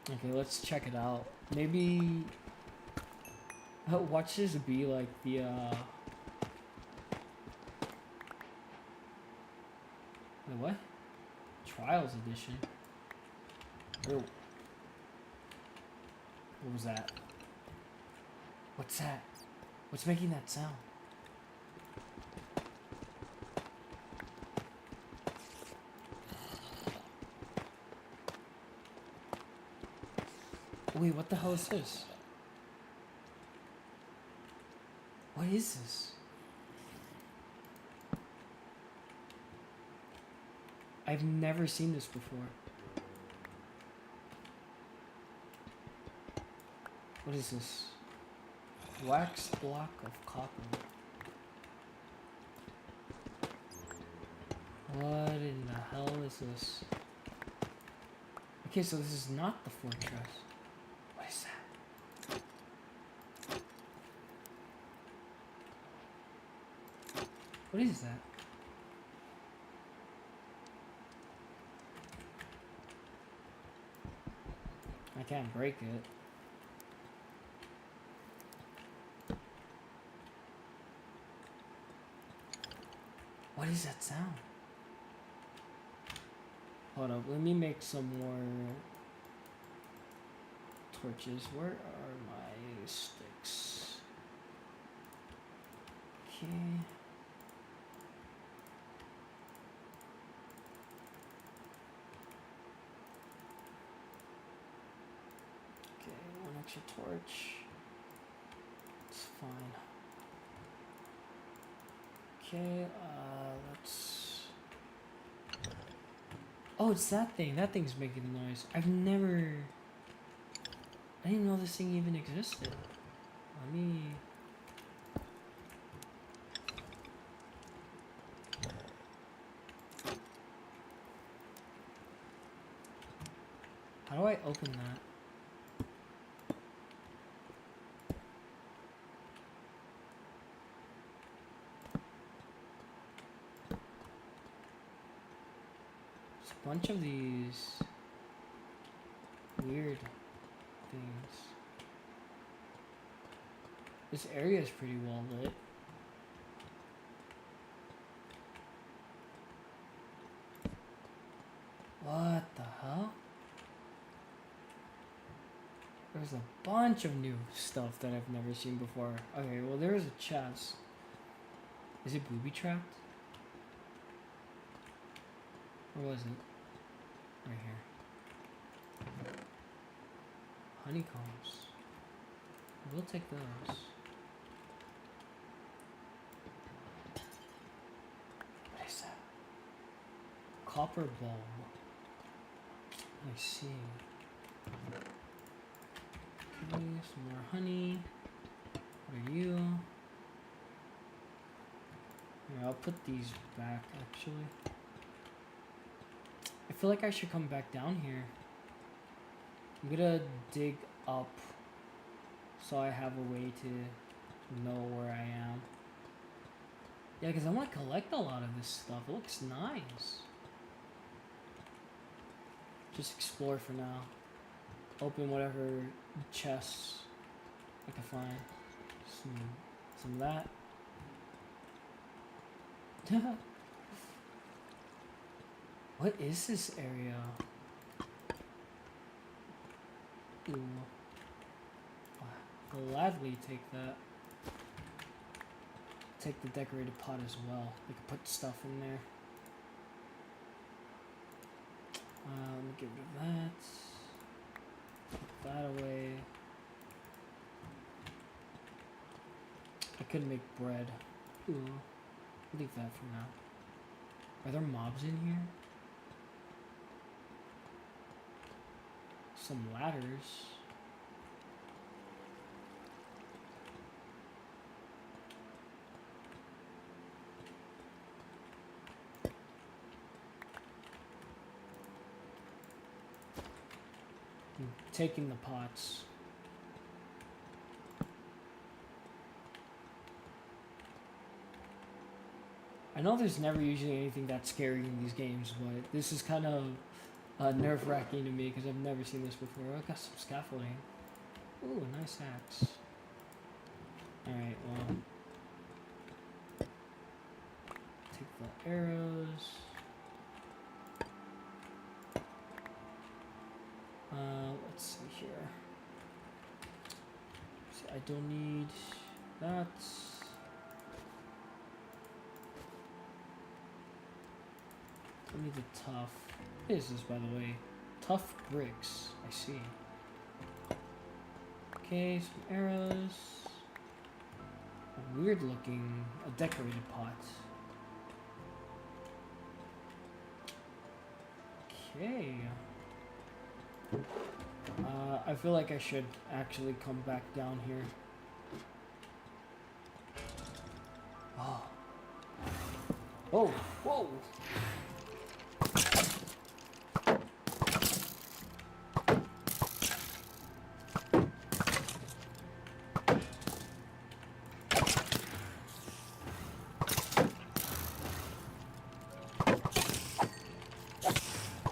[SPEAKER 1] Okay, let's check it out. Maybe... watch this be like the, Wait, what? Trials edition? Oh. What was that? What's that? What's making that sound? Wait, what the hell is this? What is this? I've never seen this before. What is this? Wax block of copper. What in the hell is this? Okay, so this is not the fortress. What is that? What is that? I can't break it. What is that sound? Hold up, let me make some more. torches. Where are my sticks? Okay. Okay, one extra torch. It's fine. Okay, let's... Oh, it's that thing. That thing's making the noise. I've never... I didn't know this thing even existed. Let me... How do I open that? There's a bunch of these weird things. This area is pretty well lit. What the hell? There's a bunch of new stuff that I've never seen before. Okay, well there's a chest. Is it booby trapped? Or was it? Right here. Honeycombs. We'll take those. What is that? Copper bulb. I see. Okay, some more honey. What are you? Here, I'll put these back actually. I feel like I should come back down here. I'm gonna dig up so I have a way to know where I am. Yeah, because I want to collect a lot of this stuff. It looks nice. Just explore for now. Open whatever chests I can find. Some of that. What is this area? Ooh. I'll gladly take that. Take the decorated pot as well. We can put stuff in there. Let me get rid of that. Put that away. I could make bread. Ooh. Leave that for now. Are there mobs in here? Some ladders. Taking the pots. I know there's never usually anything that scary in these games, but this is kind of nerve-wracking to me because I've never seen this before. I got some scaffolding. Ooh, a nice axe. Alright, well. Take the arrows. Let's see here. See, I don't need that. I need the tough. What is this, by the way? Tough bricks. I see. Okay, some arrows. A weird looking, a decorated pot. Okay. I feel like I should actually come back down here. Oh. Oh, whoa!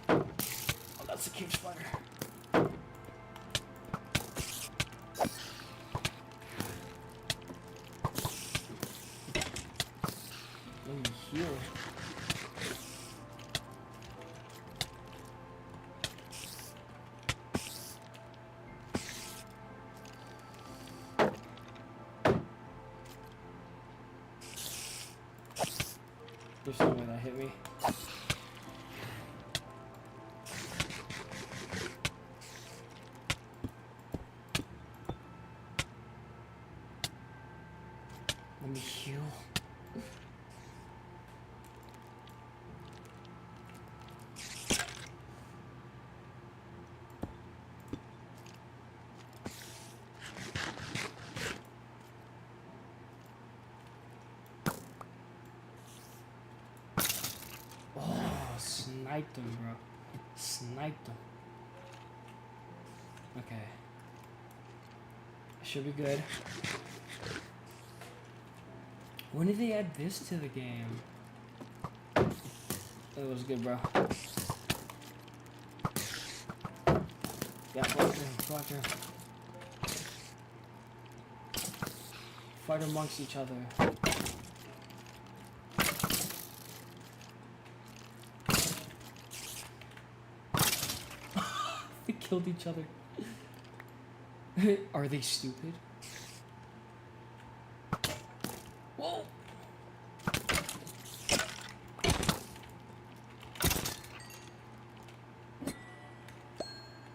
[SPEAKER 1] Oh, that's a cave spider. Let me heal. There's no way that hit me. Let me heal. Sniped him, bro. Sniped him. Okay. Should be good. When did they add this to the game? It was good, bro. Yeah, go after him. Go after him. Fight amongst each other. They killed each other. Are they stupid? Whoa!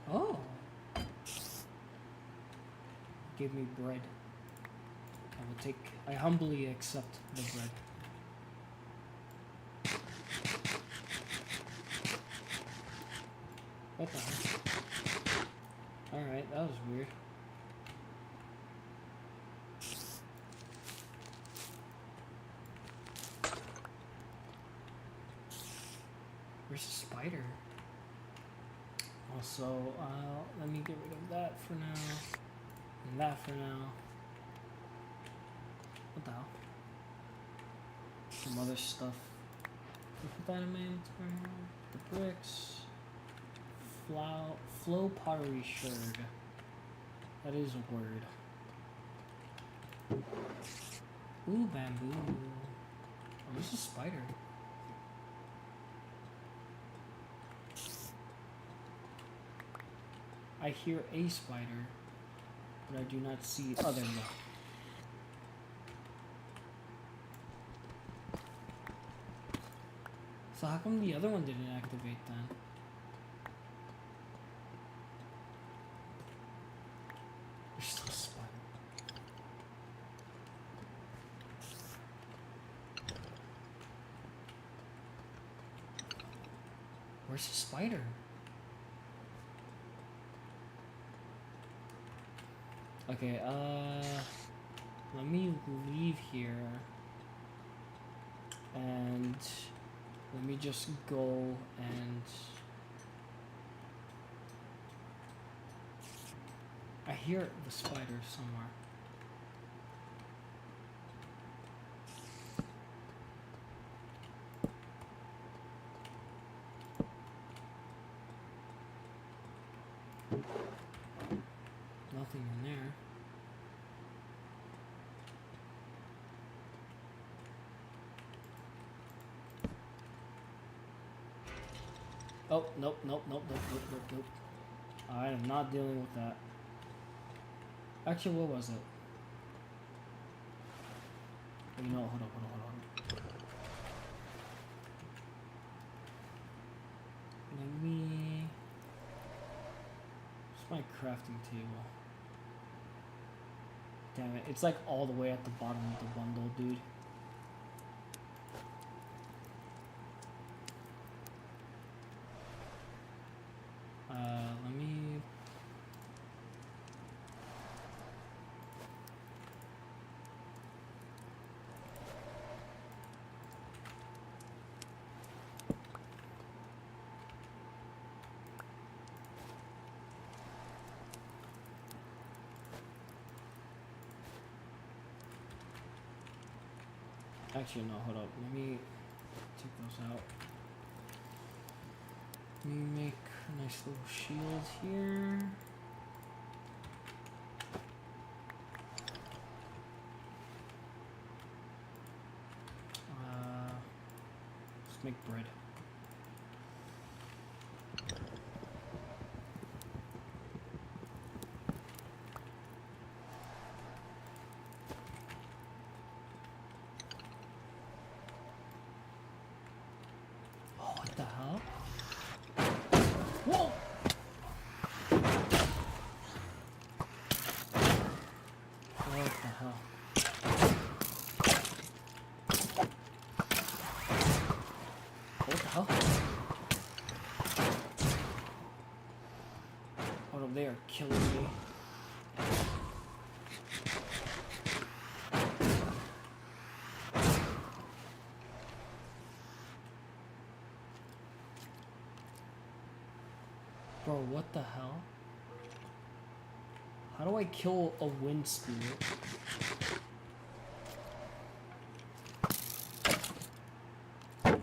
[SPEAKER 1] Oh! Give me bread. I humbly accept the bread. What the heck? Alright, that was weird. Where's the spider? Also, let me get rid of that for now. And that for now. What the hell? Some other stuff. Put that in my inventory. The bricks. Flow pottery sherd. That is a word. Ooh, bamboo. Oh, there's a spider. I hear a spider, but I do not see other. So how come the other one didn't activate then? There's still a spider. Where's the spider? Okay, let me leave here and let me just go and I hear the spider somewhere. Nothing in there. Oh, nope, nope, nope, nope, nope, nope, nope. I am not dealing with that. Actually, what was it? Oh, you know, hold on. Let me... What's my crafting table? Damn it, it's like all the way at the bottom of the bundle, dude. Let me... Actually, no, hold up. Let me take those out. Let me make a nice little shield here. Let's make bread. hell? What the hell? Hold up, they are killing me. Bro, what the hell? How do I kill a wind spirit? Okay.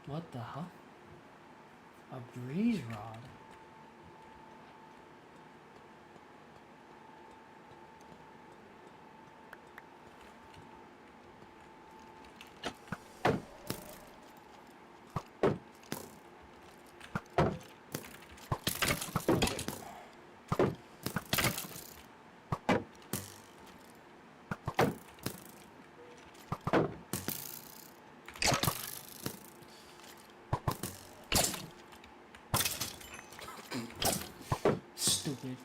[SPEAKER 1] What the hell? A breeze rod? Stupid.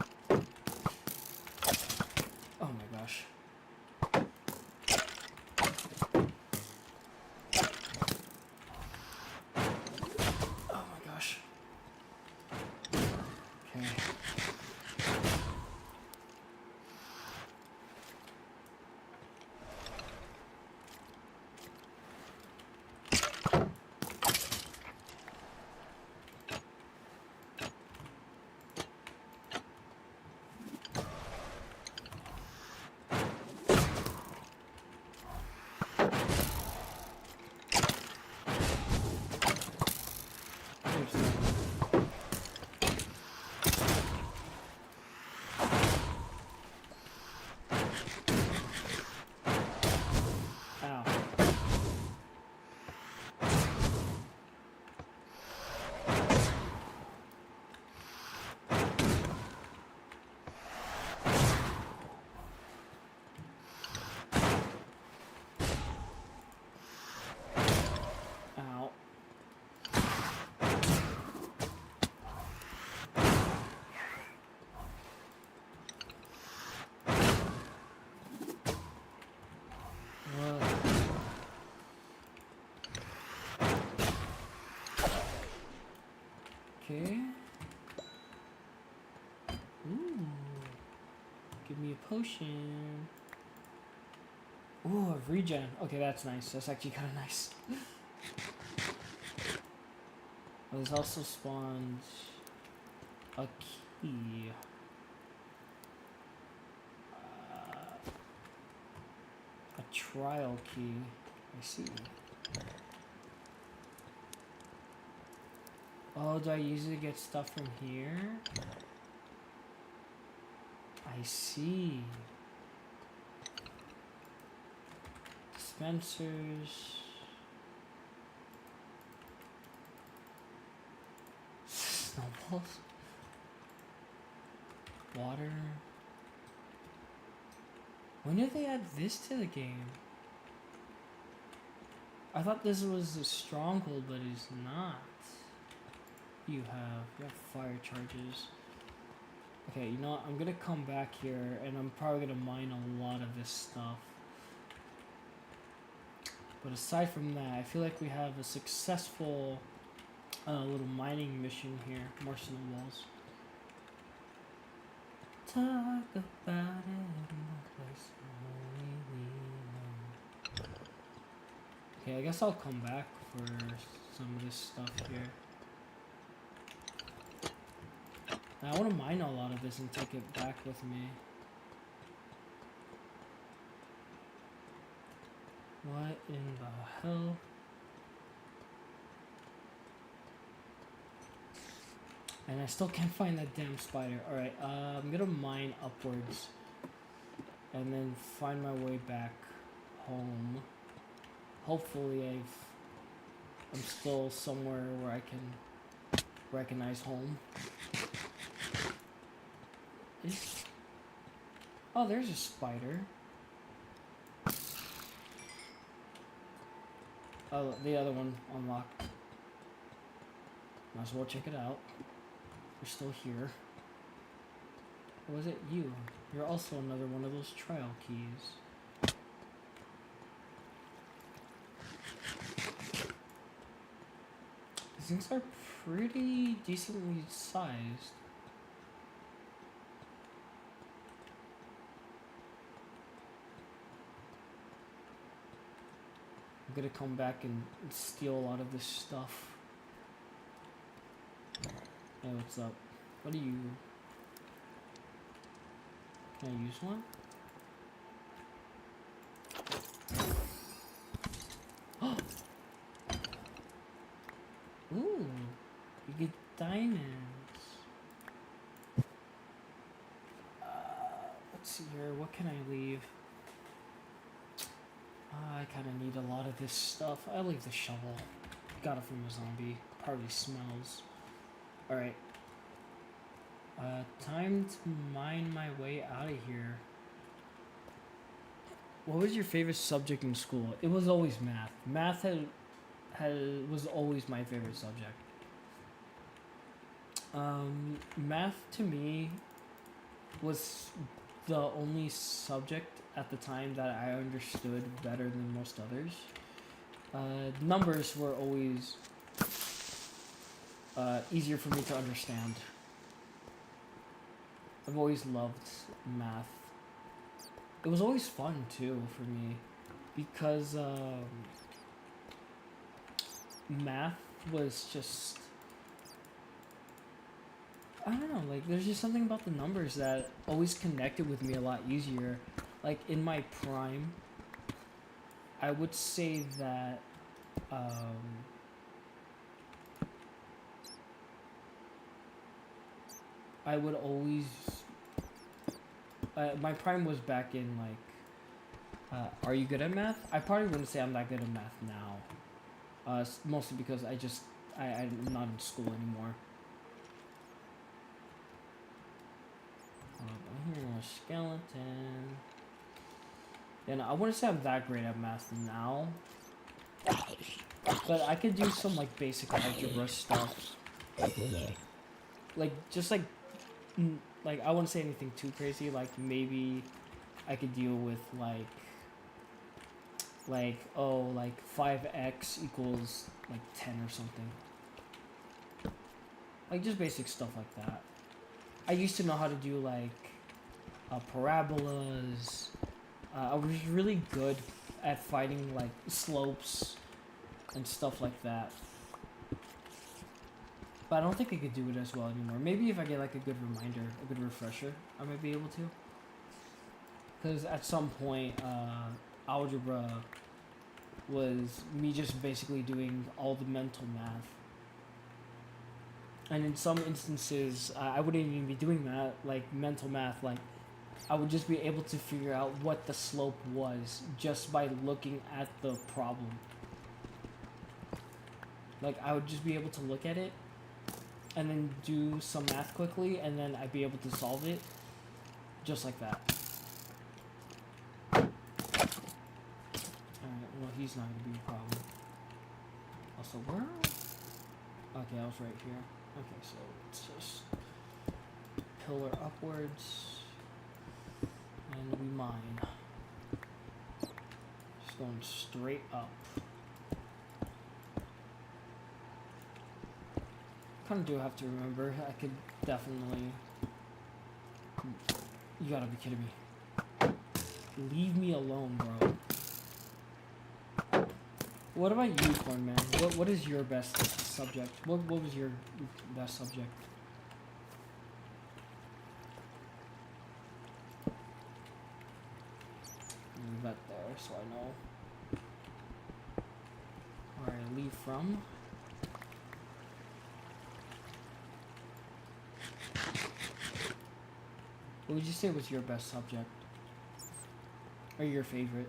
[SPEAKER 1] Oh my gosh. Oh my gosh. Okay. Ow. Ow. What? Okay. Ooh. Give me a potion. Ooh, a regen. Okay, that's nice. That's actually kind of nice. There's also spawns a key. A trial key. I see. Oh, do I usually get stuff from here? I see. Dispensers. Snowballs. Water. When did they add this to the game? I thought this was a stronghold, but it's not. You have fire charges. Okay, you know what? I'm gonna come back here and I'm probably gonna mine a lot of this stuff. But aside from that, I feel like we have a successful little mining mission here. More snowballs. Talk about it in the place only we know. Okay, I guess I'll come back for some of this stuff here. I want to mine a lot of this and take it back with me. What in the hell? And I still can't find that damn spider. Alright, I'm gonna mine upwards. And then find my way back home. Hopefully I'm still somewhere where I can recognize home. Oh, there's a spider. Oh, the other one unlocked. Might as well check it out. You're still here. Or was it you? You're also another one of those trial keys. These things are pretty decently sized. I'm gonna come back and steal a lot of this stuff. Hey, what's up? What do you... Can I use one? Ooh, you get diamonds. Let's see here, what can I leave? I kind of need a lot of this stuff. I'll leave the shovel. Got it from a zombie. Probably smells. Alright. Time to mine my way out of here. What was your favorite subject in school? It was always math. Math was always my favorite subject. Math to me was the only subject at the time that I understood better than most others. Numbers were always easier for me to understand. I've always loved math. It was always fun too for me because math was just, I don't know, like there's just something about the numbers that always connected with me a lot easier. Like in my prime, I would say that I would always my prime was back in like are you good at math? I probably wouldn't say I'm that good at math now. Mostly because I'm not in school anymore. I hear a skeleton. And I wouldn't say I'm that great at math now. But I could do some like basic algebra stuff. Like just like I wouldn't say anything too crazy. Like maybe I could deal with like 5x equals like 10 or something. Like just basic stuff like that. I used to know how to do like parabolas. I was really good at finding like slopes and stuff like that. But I don't think I could do it as well anymore. Maybe if I get like a good reminder, a good refresher, I might be able to. Because at some point, algebra was me just basically doing all the mental math. And in some instances, I wouldn't even be doing that, like mental math. Like, I would just be able to figure out what the slope was just by looking at the problem. Like, I would just be able to look at it and then do some math quickly, and then I'd be able to solve it just like that. Alright, well, he's not going to be a problem. Also, where? Okay, I was right here. Okay, so it's just pillar upwards, and we mine. Just going straight up. Kind of do have to remember. I could definitely. You gotta be kidding me. Leave me alone, bro. What about you, Corn Man? What is your best subject? What was your best subject? Leave that there so I know where I leave from. What would you say was your best subject? Or your favorite?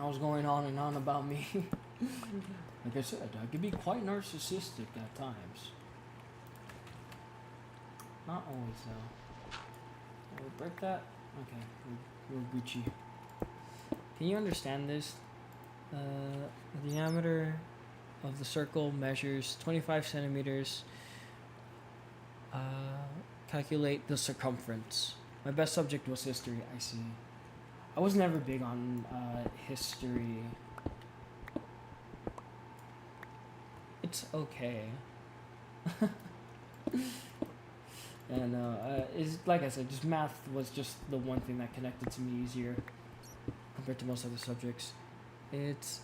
[SPEAKER 1] I was going on and on about me. Like I said, I can be quite narcissistic at times. Not always though. Can we break that? Okay, we're Gucci. Can you understand this? The diameter of the circle measures 25 centimeters. Calculate the circumference. My best subject was history, I see. I was never big on history. It's okay. And it's like I said, just math was just the one thing that connected to me easier compared to most other subjects. It's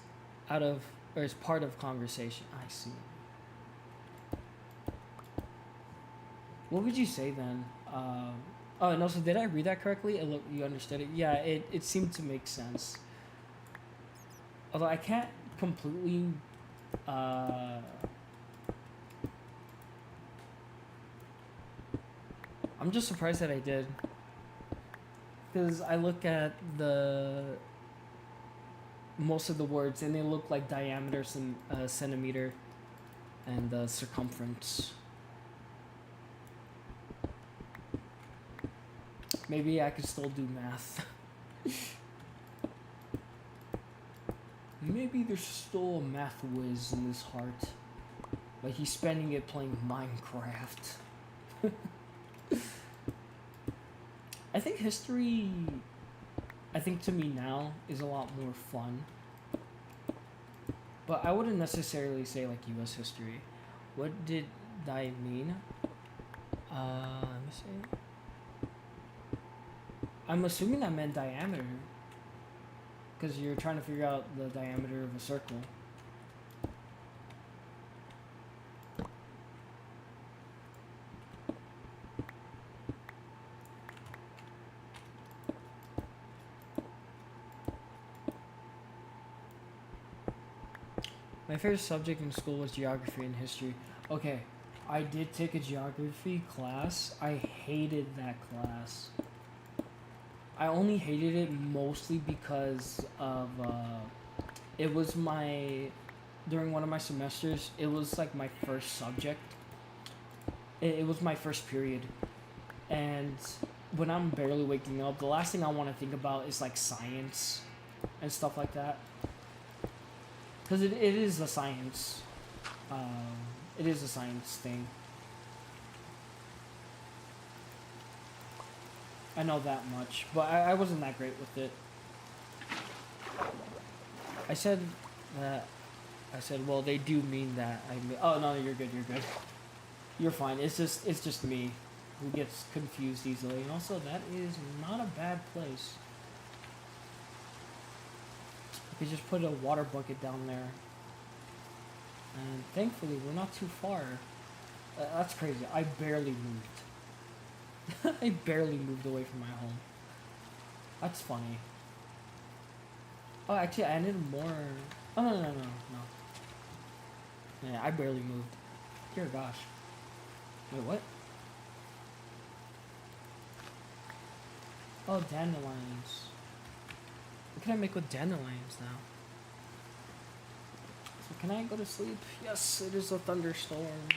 [SPEAKER 1] it's part of conversation. I see. What would you say then? Oh, and also, did I read that correctly? You understood it? Yeah, it seemed to make sense. Although I can't completely... I'm just surprised that I did. Because I look at most of the words and they look like diameter, centimeter, and circumference. Maybe I could still do math. Maybe there's still a math whiz in his heart. Like he's spending it playing Minecraft. I think history, to me now, is a lot more fun. But I wouldn't necessarily say like US history. What did I mean? Let me see. I'm assuming that meant diameter. Because you're trying to figure out the diameter of a circle. My favorite subject in school was geography and history. Okay, I did take a geography class. I hated that class. I only hated it mostly because of, it was during one of my semesters, it was like my first subject. It was my first period. And when I'm barely waking up, the last thing I want to think about is like science and stuff like that. Because it is a science. It is a science thing. I know that much, but I wasn't that great with it. I said, well, they do mean that. Oh no, you're good. You're fine. It's just me who gets confused easily, and also that is not a bad place. You could just put a water bucket down there, and thankfully we're not too far. That's crazy. I barely moved. I barely moved away from my home. That's funny. Oh, actually, I needed more. Oh, no. Yeah, I barely moved. Dear gosh. Wait, what? Oh, dandelions. What can I make with dandelions now? So can I go to sleep? Yes, it is a thunderstorm.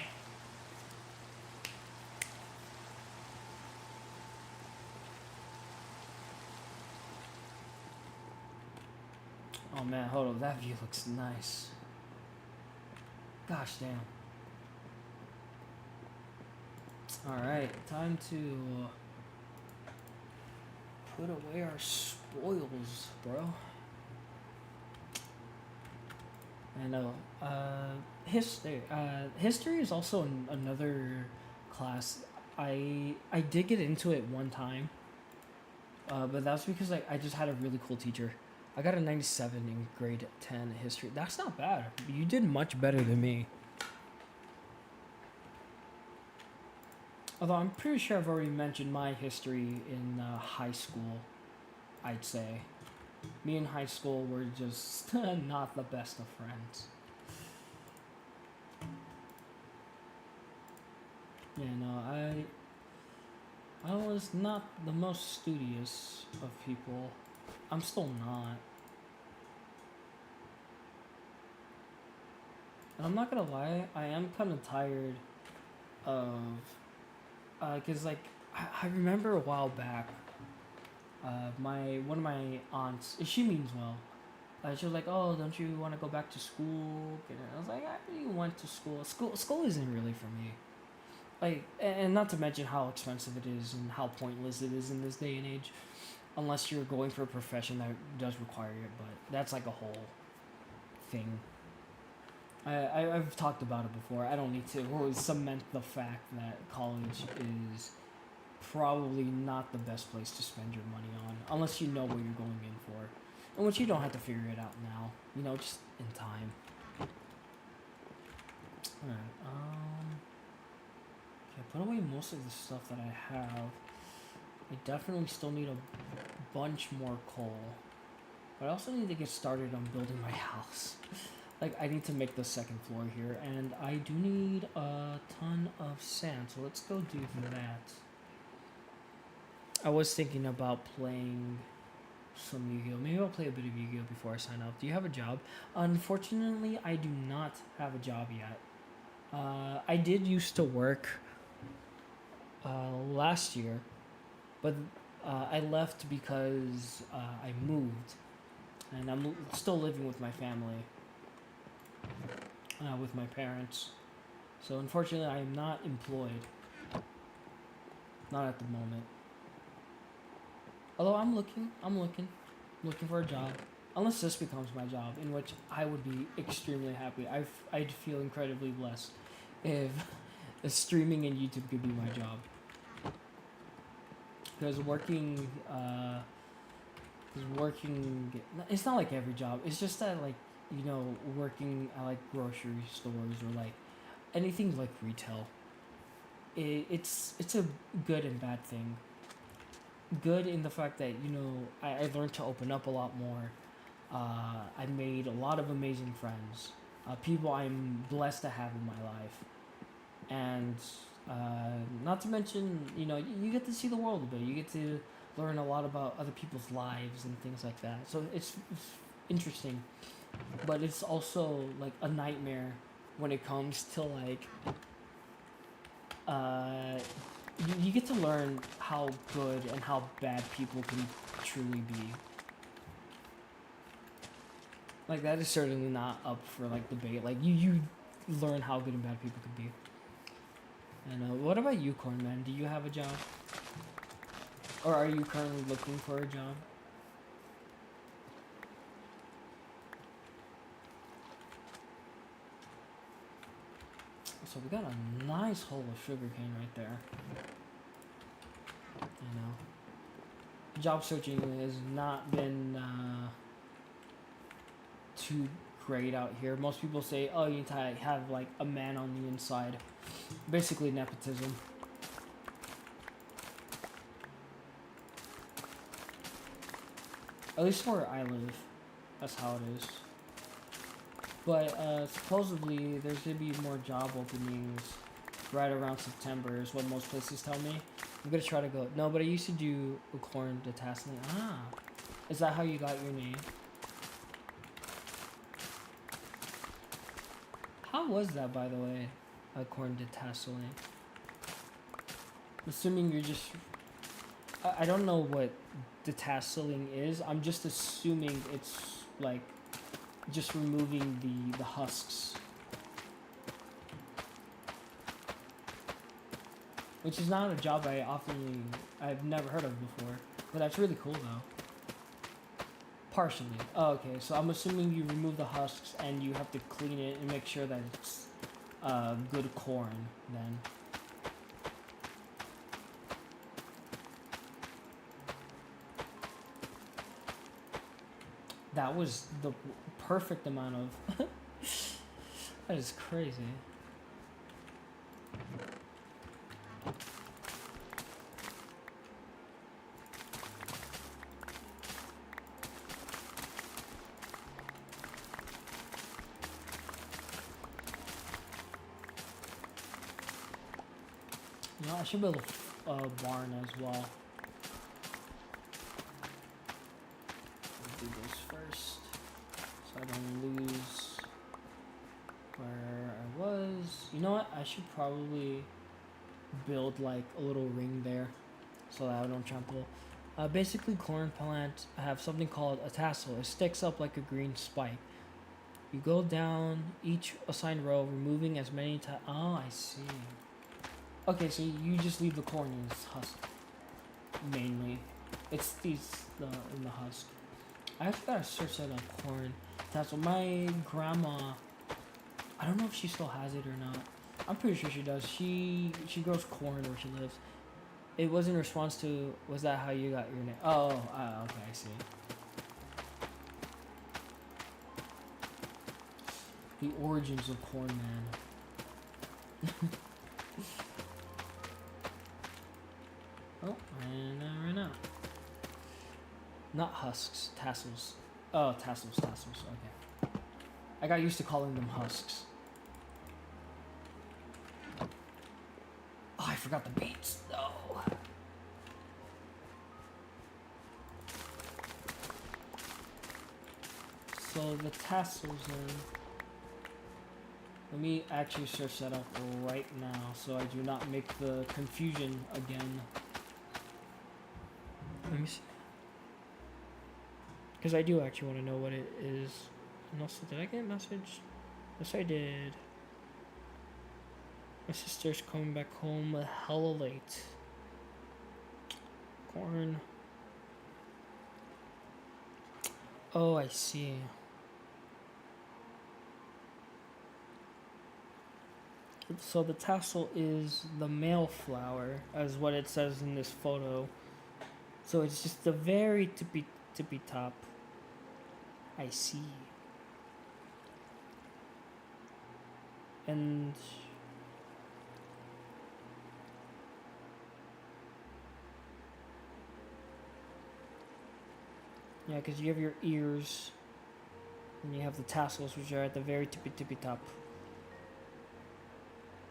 [SPEAKER 1] Oh man, hold on, that view looks nice. Gosh damn. Alright, time to put away our spoils, bro. I know. History is also another class. I did get into it one time, but that's because I just had a really cool teacher. I got a 97 in grade 10 history. That's not bad. You did much better than me. Although I'm pretty sure I've already mentioned my history in high school, I'd say. Me in high school were just not the best of friends. Yeah, no, I was not the most studious of people. I'm still not. And I'm not gonna lie, I am kind of tired of, cause like I remember a while back, my one of my aunts, she means well. She was like, "Oh, don't you want to go back to school?" And I was like, "I really went to school. School isn't really for me." Like, and not to mention how expensive it is and how pointless it is in this day and age, unless you're going for a profession that does require it. But that's like a whole thing. I've talked about it before. I don't need to cement the fact that college is probably not the best place to spend your money on, unless you know what you're going in for. And which you don't have to figure it out now, just in time. Alright, okay, put away most of the stuff that I have. I definitely still need a bunch more coal. But I also need to get started on building my house. Like, I need to make the second floor here, and I do need a ton of sand, so let's go do that. I was thinking about playing some Yu-Gi-Oh! Maybe I'll play a bit of Yu-Gi-Oh! Before I sign up. Do you have a job? Unfortunately, I do not have a job yet. I did used to work last year, but I left because I moved, and I'm still living with my family, with my parents. So unfortunately, I am not employed. Not at the moment. Although I'm looking for a job. Unless this becomes my job, in which I would be extremely happy. I'd feel incredibly blessed if streaming and YouTube could be my job. Because working, it's not like every job. It's just that, like, working at, like, grocery stores or, like, anything like retail. It's a good and bad thing. Good in the fact that, I learned to open up a lot more. I made a lot of amazing friends. People I'm blessed to have in my life. And not to mention, you get to see the world a bit. You get to learn a lot about other people's lives and things like that. So it's interesting. But it's also, like, a nightmare when it comes to, like, you get to learn how good and how bad people can truly be. Like, that is certainly not up for, like, debate. Like, you learn how good and bad people can be. And what about you, Cornman? Do you have a job? Or are you currently looking for a job? So we got a nice hole of sugarcane right there. Job searching has not been too great out here. Most people say, oh, you need to have, like, a man on the inside. Basically nepotism. At least where I live, that's how it is. But supposedly there's going to be more job openings right around September is what most places tell me. I'm going to try to go. No, but I used to do corn detasseling. Ah, is that how you got your name? How was that, by the way, corn detasseling? Assuming you're just... I don't know what detasseling is. I'm just assuming it's, like, just removing the husks. Which is not a job I've never heard of before. But that's really cool, though. Partially. Oh, okay, so I'm assuming you remove the husks and you have to clean it and make sure that it's good corn, then. That was the perfect amount of... That is crazy. I should build a barn as well. Do this first, so I don't lose where I was. You know what? I should probably build like a little ring there so that I don't trample. Basically, corn plants have something called a tassel. It sticks up like a green spike. You go down each assigned row, removing as many oh, I see. Okay, so you just leave the corn in its husk, mainly. It's these in the husk. I actually gotta search that up, corn tassel. My grandma, I don't know if she still has it or not. I'm pretty sure she does. She grows corn where she lives. It was in response to, was that how you got your name? Oh, okay, I see. The origins of Corn Man. Oh, and I ran out. Not husks, tassels. Oh, tassels, okay. I got used to calling them husks. Oh, I forgot the beats. No. So the tassels then. Let me actually search that up right now so I do not make the confusion again. Let me see. Because I do actually want to know what it is. And also, did I get a message? Yes, I did. My sister's coming back home hella late. Corn. Oh, I see. So the tassel is the male flower, as what it says in this photo. So it's just the very tippy top. I see. And yeah, because you have your ears, and you have the tassels, which are at the very tippy top.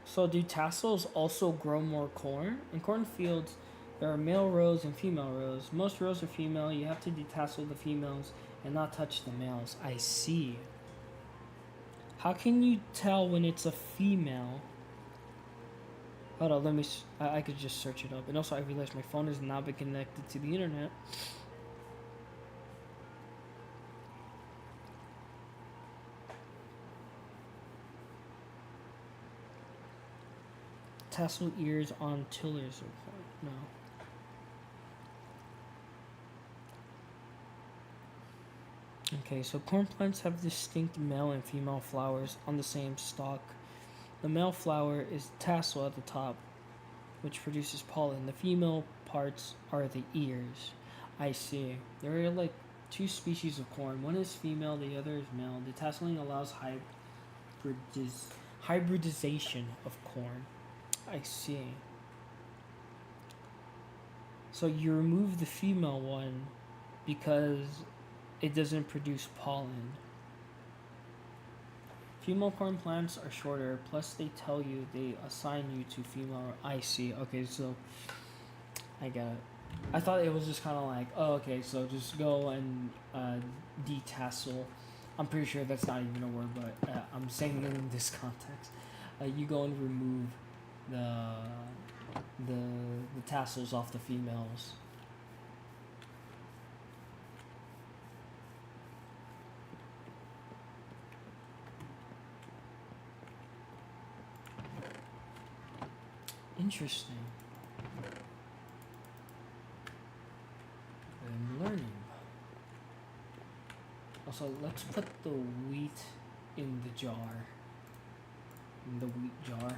[SPEAKER 1] So do tassels also grow more corn? In cornfields, there are male rows and female rows. Most rows are female. You have to detassel the females and not touch the males. I see. How can you tell when it's a female? Hold on, let me. I could just search it up. And also, I realized my phone has now been connected to the internet. Tassel ears on tillers. No. Okay, so corn plants have distinct male and female flowers on the same stalk. The male flower is tassel at the top, which produces pollen. The female parts are the ears. I see. There are like two species of corn. One is female, the other is male. The tasseling allows hybridization of corn. I see. So you remove the female one because it doesn't produce pollen. Female corn plants are shorter, plus they tell you, they assign you to female. I see. Okay, so I got it. I thought it was just kind of like, oh, okay, so just go and detassel. I'm pretty sure that's not even a word, but I'm saying it in this context. You go and remove the tassels off the females. Interesting. I'm learning. Also, let's put the wheat in the jar. In the wheat jar.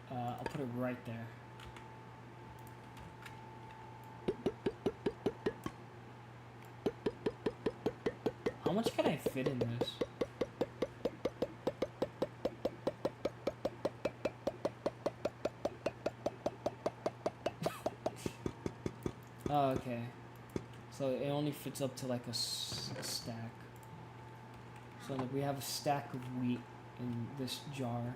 [SPEAKER 1] I'll put it right there. How much can I fit in this? Oh, okay. So it only fits up to like a stack. So like we have a stack of wheat in this jar.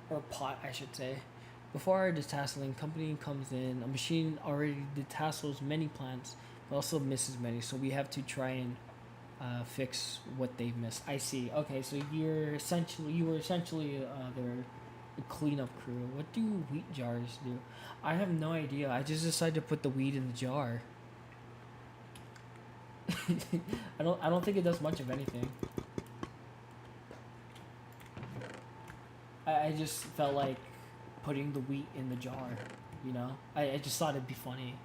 [SPEAKER 1] Or pot, I should say. Before our detasseling company comes in, a machine already detassels many plants, but also misses many. So we have to try and fix what they've missed. I see. Okay, so you were essentially their cleanup crew. What do wheat jars do? I have no idea. I just decided to put the weed in the jar. I don't think it does much of anything. I just felt like putting the wheat in the jar, you know? I just thought it'd be funny.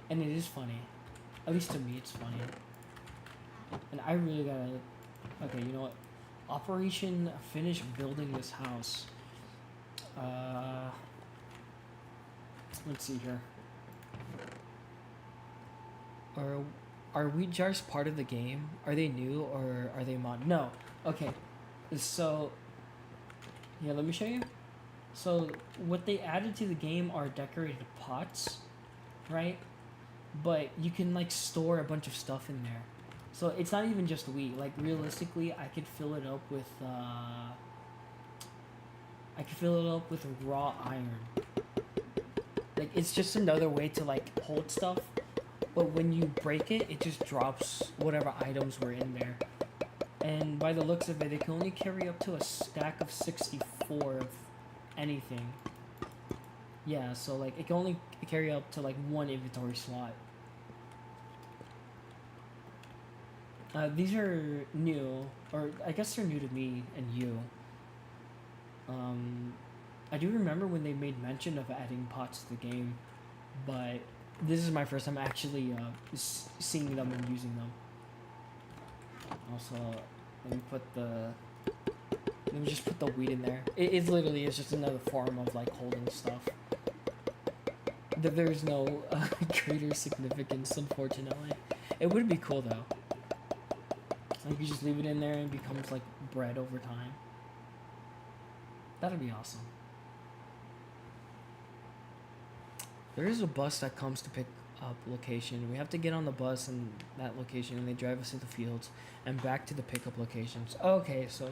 [SPEAKER 1] And it is funny. At least to me, it's funny. And I really gotta... Okay, you know what? Operation finish building this house. Let's see here. Are wheat jars part of the game? Are they new or are they mod? No. Okay. So... Yeah, let me show you. So, what they added to the game are decorated pots, right? But you can, like, store a bunch of stuff in there. So, it's not even just wheat. Like, realistically, I could fill it up with, raw iron. Like, it's just another way to, like, hold stuff. But when you break it, it just drops whatever items were in there. And by the looks of it, it can only carry up to a stack of 64 of anything. Yeah, so like it can only carry up to like one inventory slot. These are new, or I guess they're new to me and you. I do remember when they made mention of adding pots to the game, but this is my first time actually seeing them and using them. Also, let me just put the wheat in there. It literally is just another form of like holding stuff. There's no greater significance, unfortunately. It would be cool though. Like you just leave it in there and it becomes like bread over time. That'd be awesome. There is a bus that comes to pick up location. We have to get on the bus in that location and they drive us to the fields and back to the pickup locations. Okay, so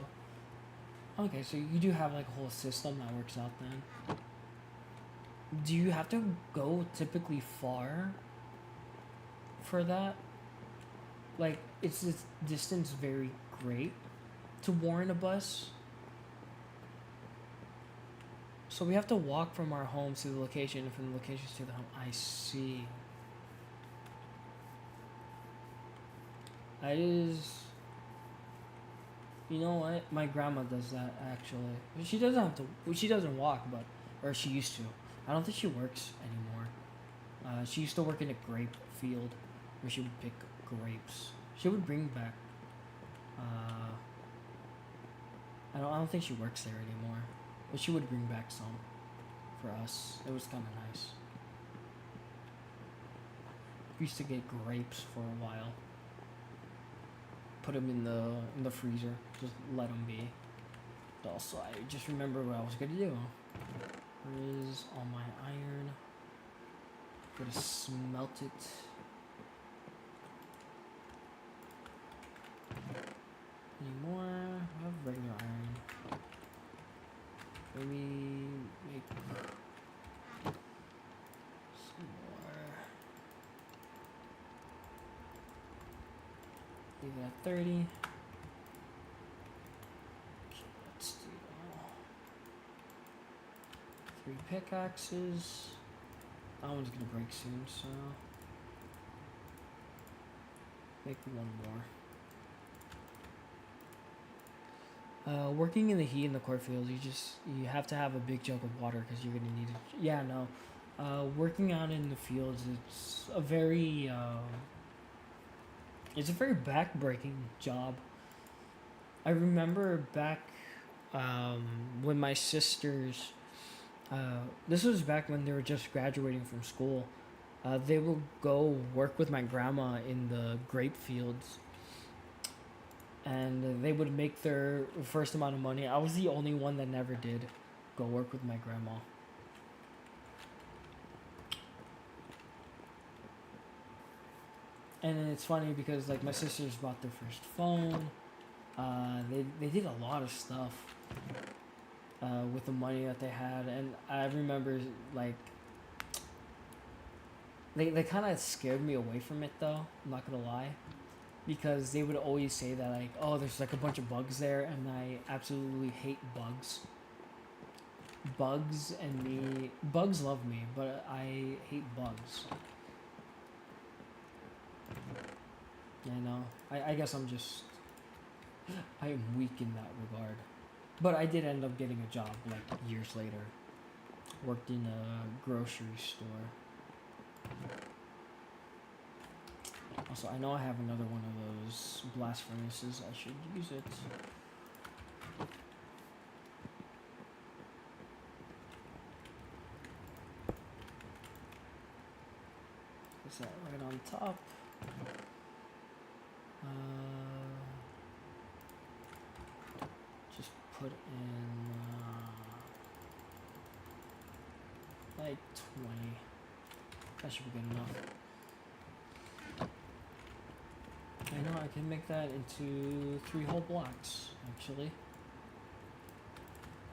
[SPEAKER 1] you do have like a whole system that works out then. Do you have to go typically far for that? Like, is this distance very great to warrant a bus? So we have to walk from our homes to the location and from the locations to the home. I see. That is... You know what? My grandma does that, actually. She doesn't have to... She doesn't walk, but... Or she used to. I don't think she works anymore. She used to work in a grape field where she would pick grapes. She would bring back... I don't think she works there anymore. But she would bring back some for us. It was kind of nice. We used to get grapes for a while. Put them in the freezer. Just let them be. But also, I just remember what I was gonna do. Where is all my iron? Gotta smelt it. Any more? I have regular iron. Maybe make some more. Leave it at 30. Okay, let's do 3 pickaxes. That one's gonna break soon, so make 1 more. Working in the heat in the cornfields, you have to have a big jug of water because you're gonna need it. Yeah, no. Working out in the fields, it's a very back-breaking job. I remember back when my sisters, this was back when they were just graduating from school. They would go work with my grandma in the grape fields. And they would make their first amount of money. I was the only one that never did go work with my grandma. And it's funny because like my sisters bought their first phone. They did a lot of stuff with the money that they had, and I remember like they kind of scared me away from it though. I'm not gonna lie, because they would always say that like, oh, there's like a bunch of bugs there, and I absolutely hate bugs. Bugs love me, but I hate bugs. You know, I guess I am weak in that regard. But I did end up getting a job like years later. Worked in a grocery store. Also, I know I have another one of those blast furnaces. I should use it. Is that right on top? Just put in like 20. That should be good enough. I know I can make that into 3 whole blocks, actually.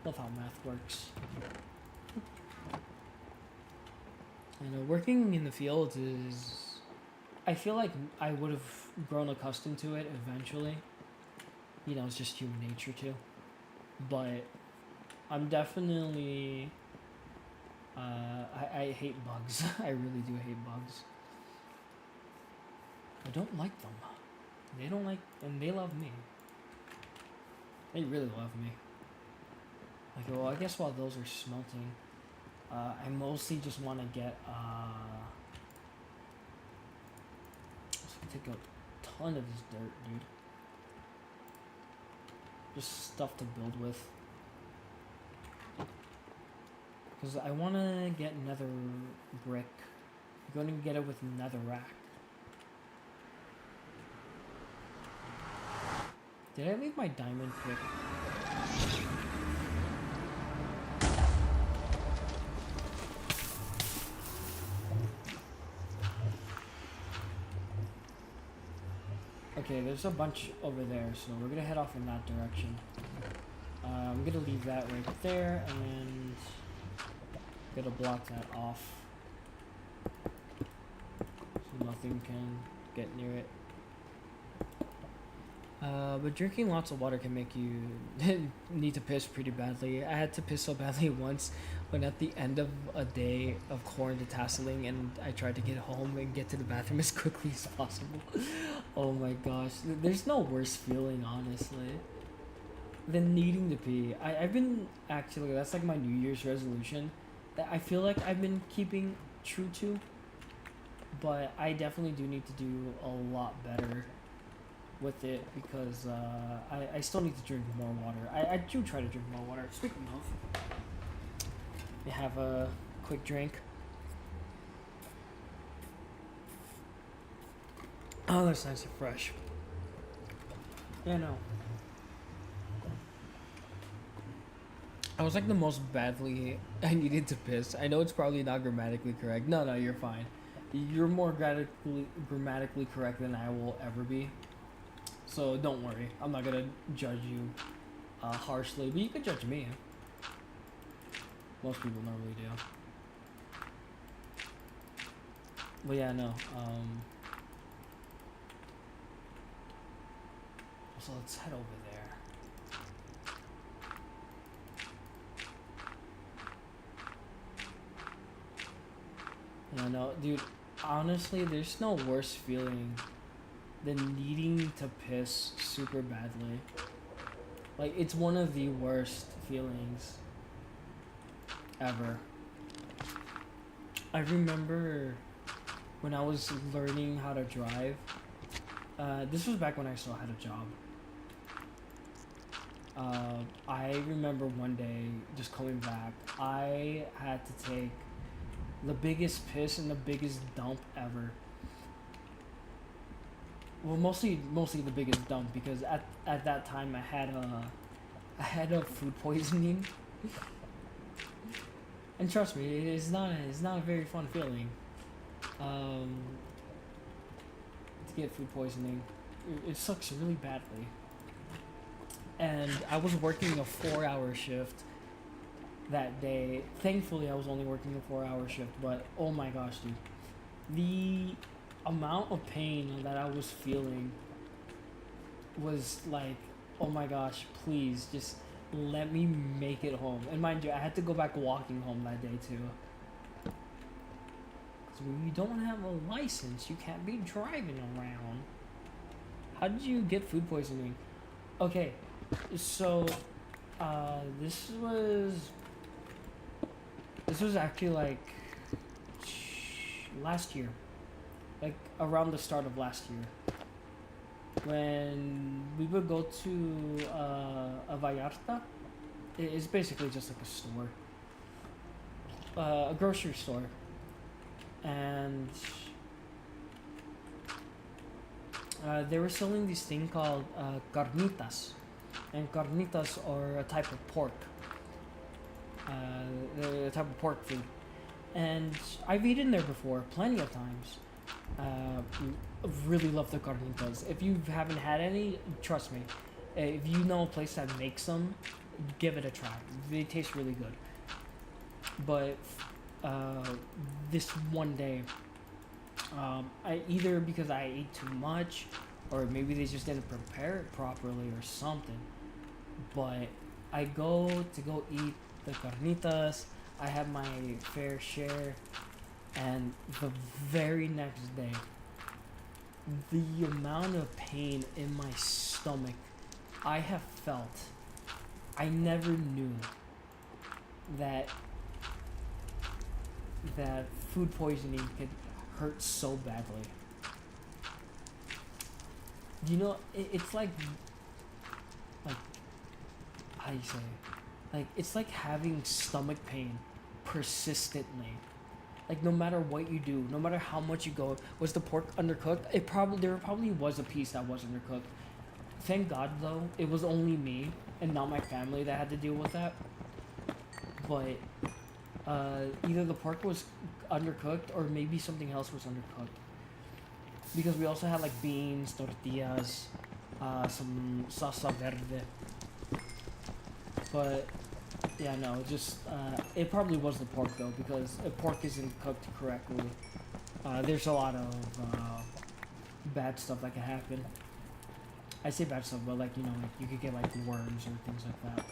[SPEAKER 1] Love how math works. I know working in the field is... I feel like I would have grown accustomed to it eventually. You know, it's just human nature too. But I'm definitely... I hate bugs. I really do hate bugs. I don't like them. They don't like... And they love me. They really love me. Like, well, I guess while those are smelting, I mostly just want to get... Let's take a ton of this dirt, dude. Just stuff to build with. Because I want to get nether brick. I'm going to get it with netherrack. Did I leave my diamond pick? Okay, there's a bunch over there, so we're going to head off in that direction. I'm going to leave that right there, and going to block that off so nothing can get near it. But drinking lots of water can make you need to piss pretty badly. I had to piss so badly once when at the end of a day of quarantine tasseling and I tried to get home and get to the bathroom as quickly as possible. Oh my gosh. There's no worse feeling, honestly, than needing to pee. I've been actually, that's like my New Year's resolution that I feel like I've been keeping true to, but I definitely do need to do a lot better with it because I still need to drink more water. I do try to drink more water. Speaking of, we have a quick drink. Oh, that's nice and fresh. Yeah, no. I was like the most badly I needed to piss. I know it's probably not grammatically correct. No, you're fine. You're more grammatically correct than I will ever be. So don't worry, I'm not gonna judge you harshly, but you can judge me. Most people normally do. But yeah, no. So let's head over there. No, dude. Honestly, there's no worse feeling than needing to piss super badly. Like, it's one of the worst feelings ever. I remember when I was learning how to drive, this was back when I still had a job. I remember one day just coming back, I had to take the biggest piss and the biggest dump ever. Well, mostly the biggest dump because at that time I had a food poisoning, and trust me, it's not a very fun feeling. To get food poisoning, it sucks really badly. And I was working a 4-hour shift that day. Thankfully, I was only working a 4-hour shift, but oh my gosh, dude. The amount of pain that I was feeling was like, oh my gosh, please just let me make it home. And mind you, I had to go back walking home that day too. Because when you don't have a license, you can't be driving around. How did you get food poisoning? Okay, so this was actually like last year, like around the start of last year, when we would go to a Vallarta. It's basically just like a store, a grocery store, and they were selling this thing called carnitas, and carnitas are a type of pork, they're a type of pork food, and I've eaten there before plenty of times. Really love the carnitas. If you haven't had any, trust me. If you know a place that makes them, give it a try. They taste really good. But this one day, I either because I ate too much, or maybe they just didn't prepare it properly or something. But I go eat the carnitas. I have my fair share, and the very next day, the amount of pain in my stomach I have felt, I never knew that food poisoning could hurt so badly. You know, it's like how do you say it? Like it's like having stomach pain persistently. Like no matter what you do, no matter how much you go, was the pork undercooked? There probably was a piece that was undercooked. Thank God though, it was only me and not my family that had to deal with that. But either the pork was undercooked or maybe something else was undercooked. Because we also had like beans, tortillas, some salsa verde. But yeah, no, just it probably was the pork though, because if pork isn't cooked correctly, there's a lot of bad stuff that can happen. I say bad stuff, but like, you know, like you could get like worms or things like that.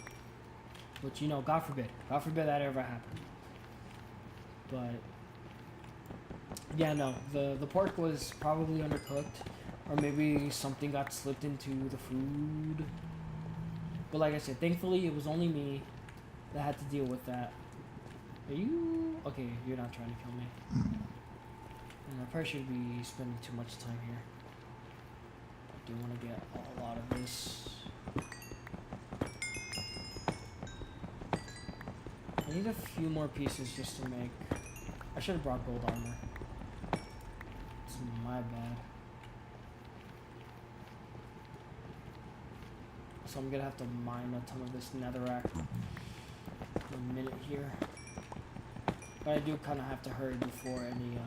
[SPEAKER 1] Which, you know, God forbid that ever happened. But yeah, no, the pork was probably undercooked, or maybe something got slipped into the food. But like I said, thankfully it was only me that had to deal with that. Are you okay? You're not trying to kill me. And I probably should be spending too much time here. I do want to get a lot of this. I need a few more pieces just to make. I should have brought gold armor. It's my bad. So I'm gonna have to mine a ton of this netherrack in a minute here. But I do kind of have to hurry before any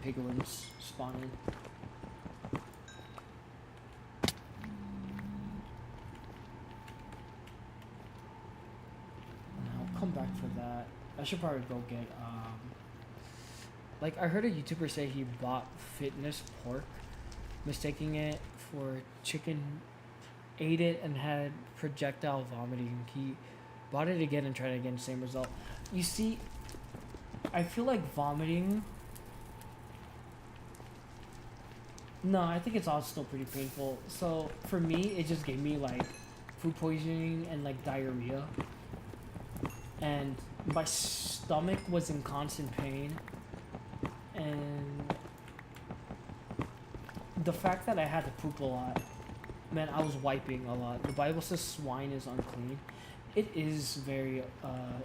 [SPEAKER 1] piglins spawn in. And I'll come back for that. I should probably go get like I heard a YouTuber say he bought fitness pork, mistaking it for chicken, ate it and had projectile vomiting. He bought it again and tried it again, same result. You see, I feel like vomiting. No, I think it's all still pretty painful. So for me, it just gave me like food poisoning and like diarrhea. And my stomach was in constant pain. And the fact that I had to poop a lot, man, I was wiping a lot. The Bible says swine is unclean. It is very,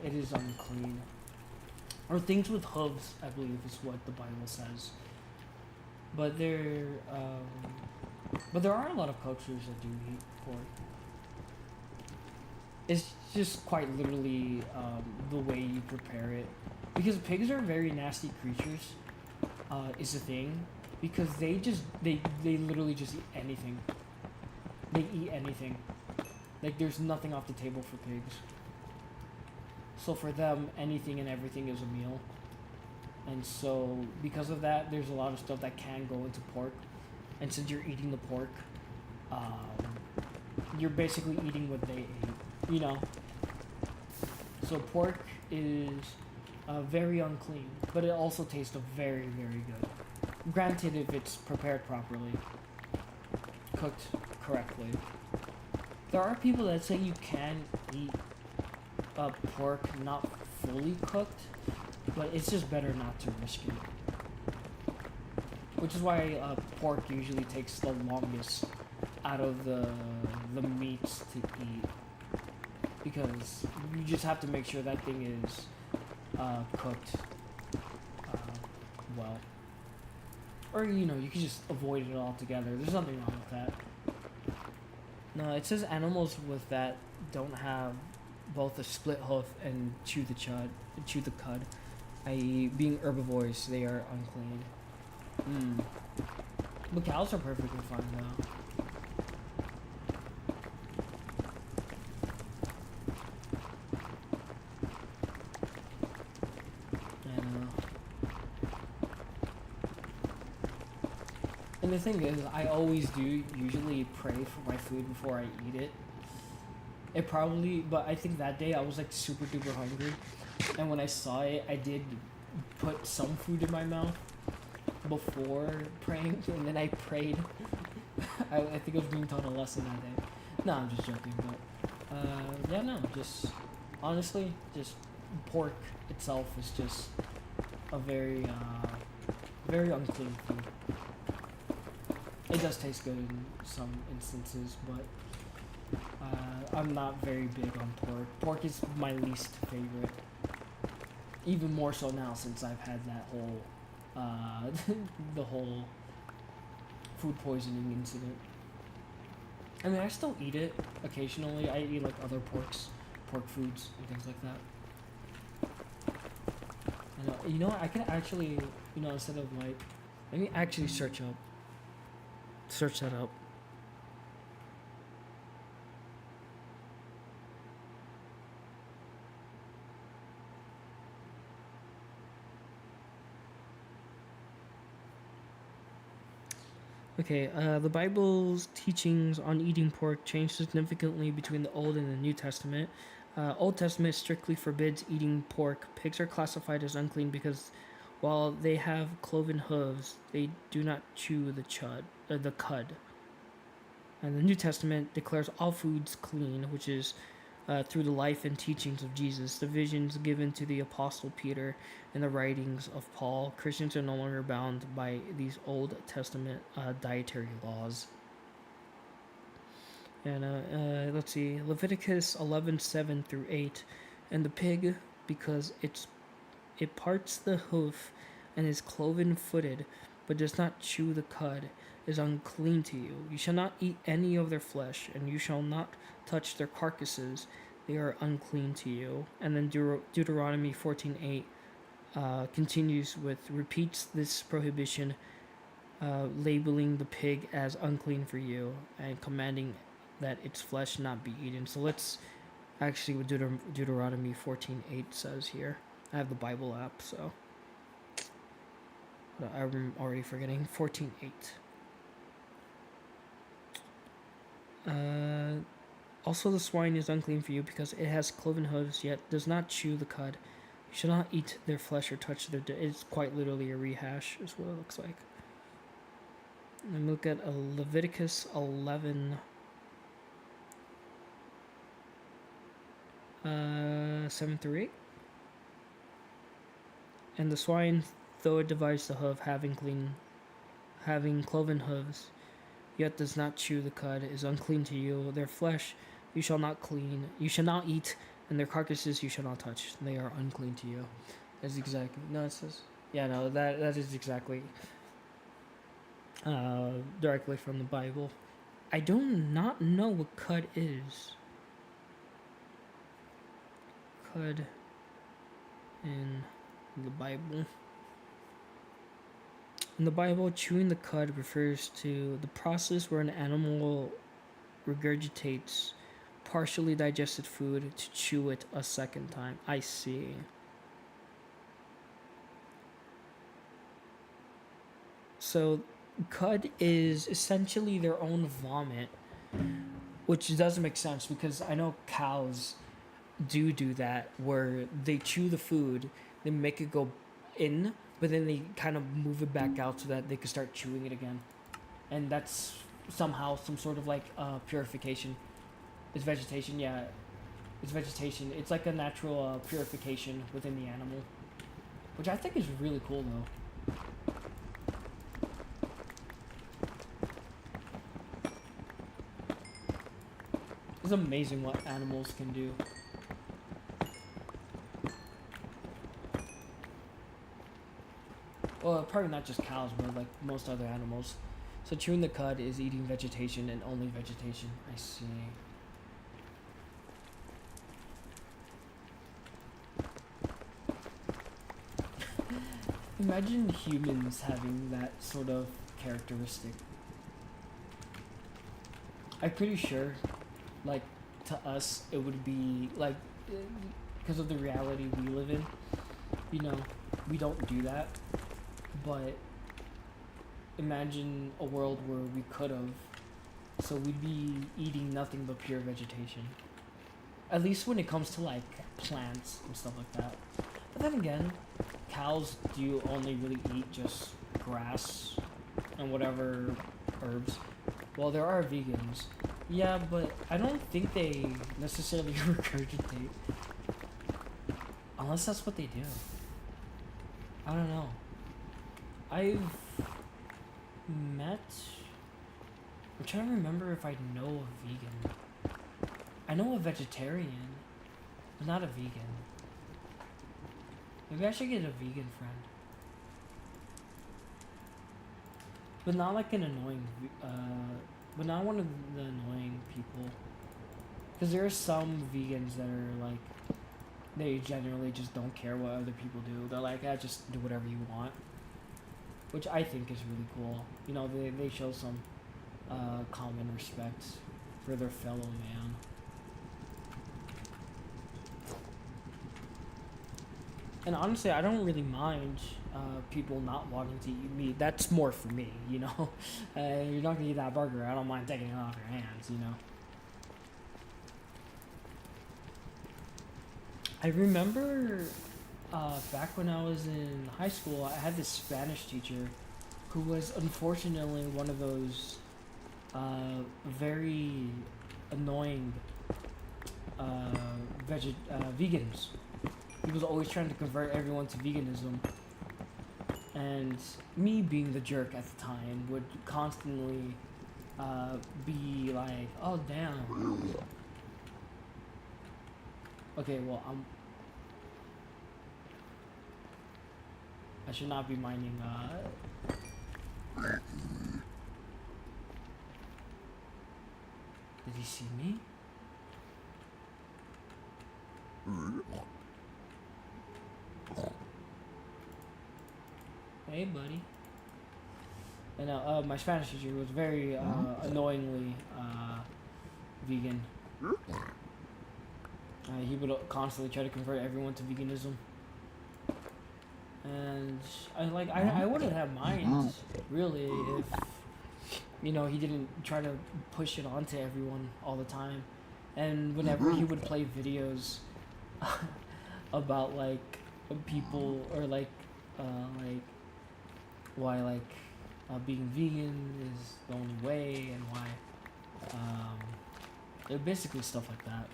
[SPEAKER 1] it is unclean. Or things with hooves, I believe is what the Bible says. But there are a lot of cultures that do eat pork. It's just quite literally the way you prepare it. Because pigs are very nasty creatures, is the thing. Because they literally just eat anything. They eat anything. Like, there's nothing off the table for pigs. So for them, anything and everything is a meal. And so because of that, there's a lot of stuff that can go into pork. And since you're eating the pork, um, you're basically eating what they ate, you know. So pork is very unclean, but it also tastes very, very good. Granted, if it's prepared properly, cooked correctly. There are people that say you can eat pork not fully cooked, but it's just better not to risk it. Which is why pork usually takes the longest out of the meats to eat, because you just have to make sure that thing is cooked well. Or, you know, you can just avoid it altogether. There's nothing wrong with that. No, it says animals with that don't have both a split hoof and chew the cud, i.e., being herbivores, they are unclean. But cows are perfectly fine though. And the thing is, I always do usually pray for my food before I eat it. It probably, but I think that day I was like super duper hungry. And when I saw it, I did put some food in my mouth before praying. And then I prayed. I think I was being taught a lesson that day. No, I'm just joking. But, yeah, no, just, honestly, just pork itself is just a very, very unclean food. It does taste good in some instances, but I'm not very big on pork. Pork is my least favorite. Even more so now since I've had that whole, the whole food poisoning incident. I mean, I still eat it occasionally. I eat like other pork foods and things like that. And, you know what? I could actually, you know, instead of like, let me actually search that up. Okay, the Bible's teachings on eating pork changed significantly between the Old and the New Testament. Old Testament strictly forbids eating pork. Pigs are classified as unclean because while they have cloven hooves, they do not chew the cud. And the New Testament declares all foods clean, which is through the life and teachings of Jesus, the visions given to the Apostle Peter, and the writings of Paul. Christians are no longer bound by these Old Testament dietary laws. And let's see, Leviticus 11:7 through 8, and the pig, because it parts the hoof and is cloven-footed, but does not chew the cud, is unclean to you. You shall not eat any of their flesh, and you shall not touch their carcasses. They are unclean to you. And then Deuteronomy 14:8 repeats this prohibition, labeling the pig as unclean for you and commanding that its flesh not be eaten. So let's actually what Deuteronomy 14:8 says here. I have the Bible app, so I'm already forgetting. 14:8. Also, the swine is unclean for you because it has cloven hooves, yet does not chew the cud. You shall not eat their flesh or touch their. It's quite literally a rehash, is what it looks like. And look at Leviticus 11. 7 through 8. And the swine, though it divides the hoof, having cloven hooves, yet does not chew the cud, is unclean to you. Their flesh you shall not eat, and their carcasses you shall not touch. They are unclean to you. That's exactly no. It says that is exactly directly from the Bible. I do not know what cud is. Cud in the Bible. In the Bible, chewing the cud refers to the process where an animal regurgitates partially digested food to chew it a second time. I see.
[SPEAKER 3] So cud is essentially their own vomit, which doesn't make sense because I know cows do that where they chew the food, they make it go in, but then they kind of move it back out so that they can start chewing it again, and that's somehow some sort of like purification. It's vegetation, yeah. It's vegetation. It's like a natural purification within the animal, which I think is really cool though. It's amazing what animals can do. Well, probably not just cows, but like most other animals. So chewing the cud is eating vegetation and only vegetation. I see. Imagine humans having that sort of characteristic. I'm pretty sure, like, to us, it would be, like, because of the reality we live in, you know, we don't do that. But imagine a world where we could have. So we'd be eating nothing but pure vegetation. At least when it comes to, like, plants and stuff like that. But then again, cows do only really eat just grass and whatever herbs. Well, there are vegans. Yeah, but I don't think they necessarily regurgitate. Unless that's what they do. I don't know. I've met... I'm trying to remember if I know a vegan. I know a vegetarian, but not a vegan. Maybe I should get a vegan friend. But not like an annoying... but not one of the annoying people. Because there are some vegans that are like... They generally just don't care what other people do. They're like, just do whatever you want. Which I think is really cool. You know, they show some common respect for their fellow man. And honestly, I don't really mind people not wanting to eat meat. That's more for me, you know? You're not gonna eat that burger. I don't mind taking it off your hands, you know? I remember back when I was in high school, I had this Spanish teacher who was unfortunately one of those very annoying vegans. He was always trying to convert everyone to veganism. And me being the jerk at the time would constantly be like, oh damn. Okay, well, I should not be minding, Did he see me? Hey, buddy. And my Spanish teacher was very annoyingly vegan. He would constantly try to convert everyone to veganism. And I wouldn't have mind really if, you know, he didn't try to push it onto everyone all the time. And whenever he would play videos about like people or like why being vegan is the only way and why basically stuff like that.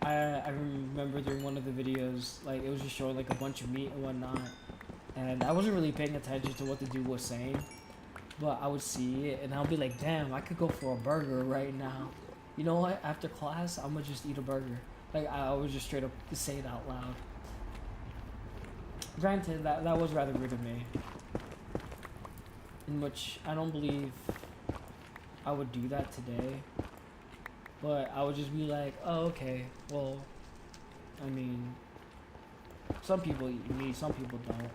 [SPEAKER 3] I remember during one of the videos, like, it was just showing, like, a bunch of meat and whatnot, and I wasn't really paying attention to what the dude was saying, but I would see it, and I'll be like, damn, I could go for a burger right now. You know what? After class, I'm gonna just eat a burger. Like, I would just straight up say it out loud. Granted, that was rather rude of me, in which I don't believe I would do that today. But I would just be like, oh, okay, well, I mean, some people eat meat, some people don't,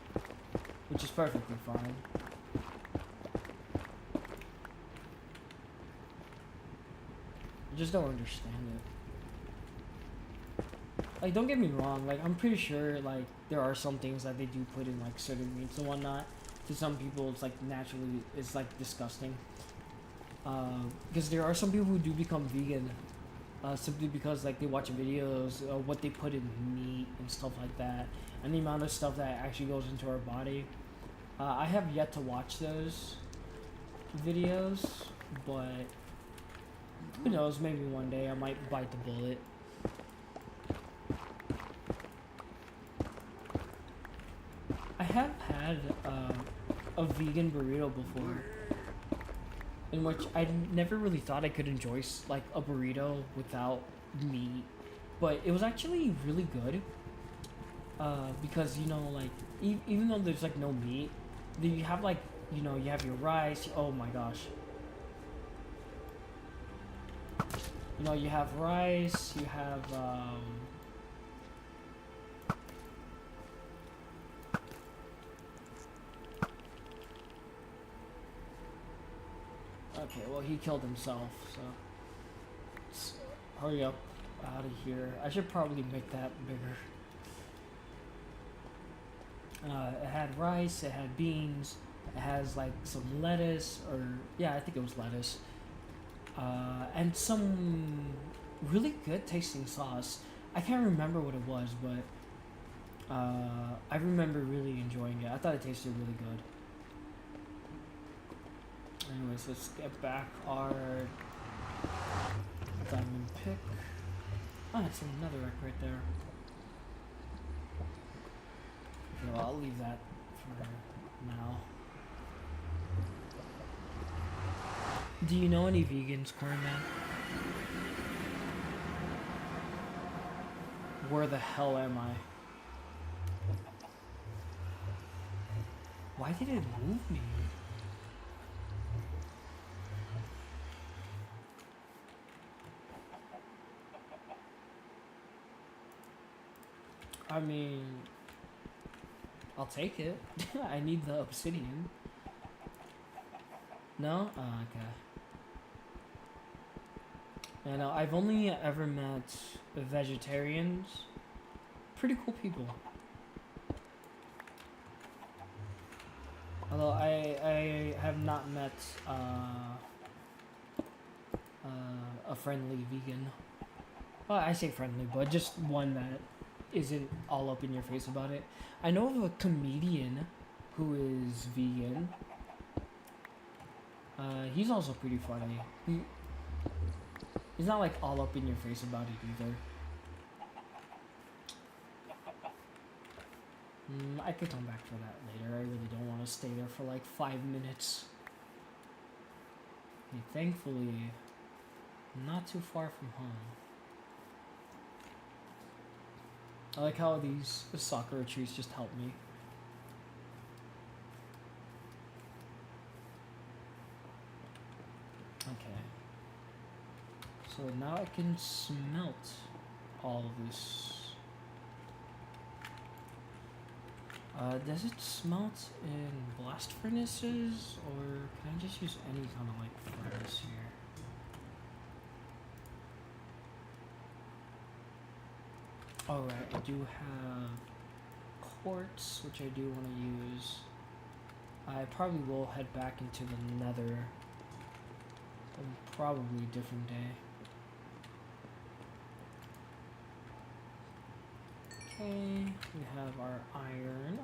[SPEAKER 3] which is perfectly fine. I just don't understand it. Like, don't get me wrong. Like, I'm pretty sure like there are some things that they do put in like certain meats and whatnot. To some people, it's like naturally it's like disgusting. Because there are some people who do become vegan, simply because like they watch videos of what they put in meat and stuff like that, and the amount of stuff that actually goes into our body. I have yet to watch those videos, but who knows? Maybe one day I might bite the bullet. I have had a vegan burrito before, in which I never really thought I could enjoy like a burrito without meat, but it was actually really good. Because you know, like even though there's like no meat, you have like you have your rice. Oh my gosh. You have rice. You have Okay, well he killed himself, so hurry up out of here. I should probably make that bigger. It had rice, it had beans, it has like some lettuce, or yeah, I think it was lettuce, and some really good tasting sauce. I can't remember what it was, but I remember really enjoying it. I thought it tasted really good. Anyways, let's get back our diamond pick. Oh, it's another wreck right there. Okay, well, I'll leave that for now. Do you know any vegans, Cornman? Where the hell am I? Why did it move me? I mean, I'll take it. I need the obsidian. No? Oh, okay. And I've only ever met vegetarians. Pretty cool people. Although I have not met a friendly vegan. Well, I say friendly, but just one that isn't all up in your face about it. I know of a comedian who is vegan. He's also pretty funny. He's not like all up in your face about it either. I could come back for that later. I really don't want to stay there for like 5 minutes. Okay, thankfully, not too far from home. I like how these Sakura trees just help me. Okay. So now I can smelt all of this. Does it smelt in blast furnaces, or can I just use any kind of like furnace here? Alright, I do have quartz, which I do want to use. I probably will head back into the nether on probably a different day. Okay, we have our iron.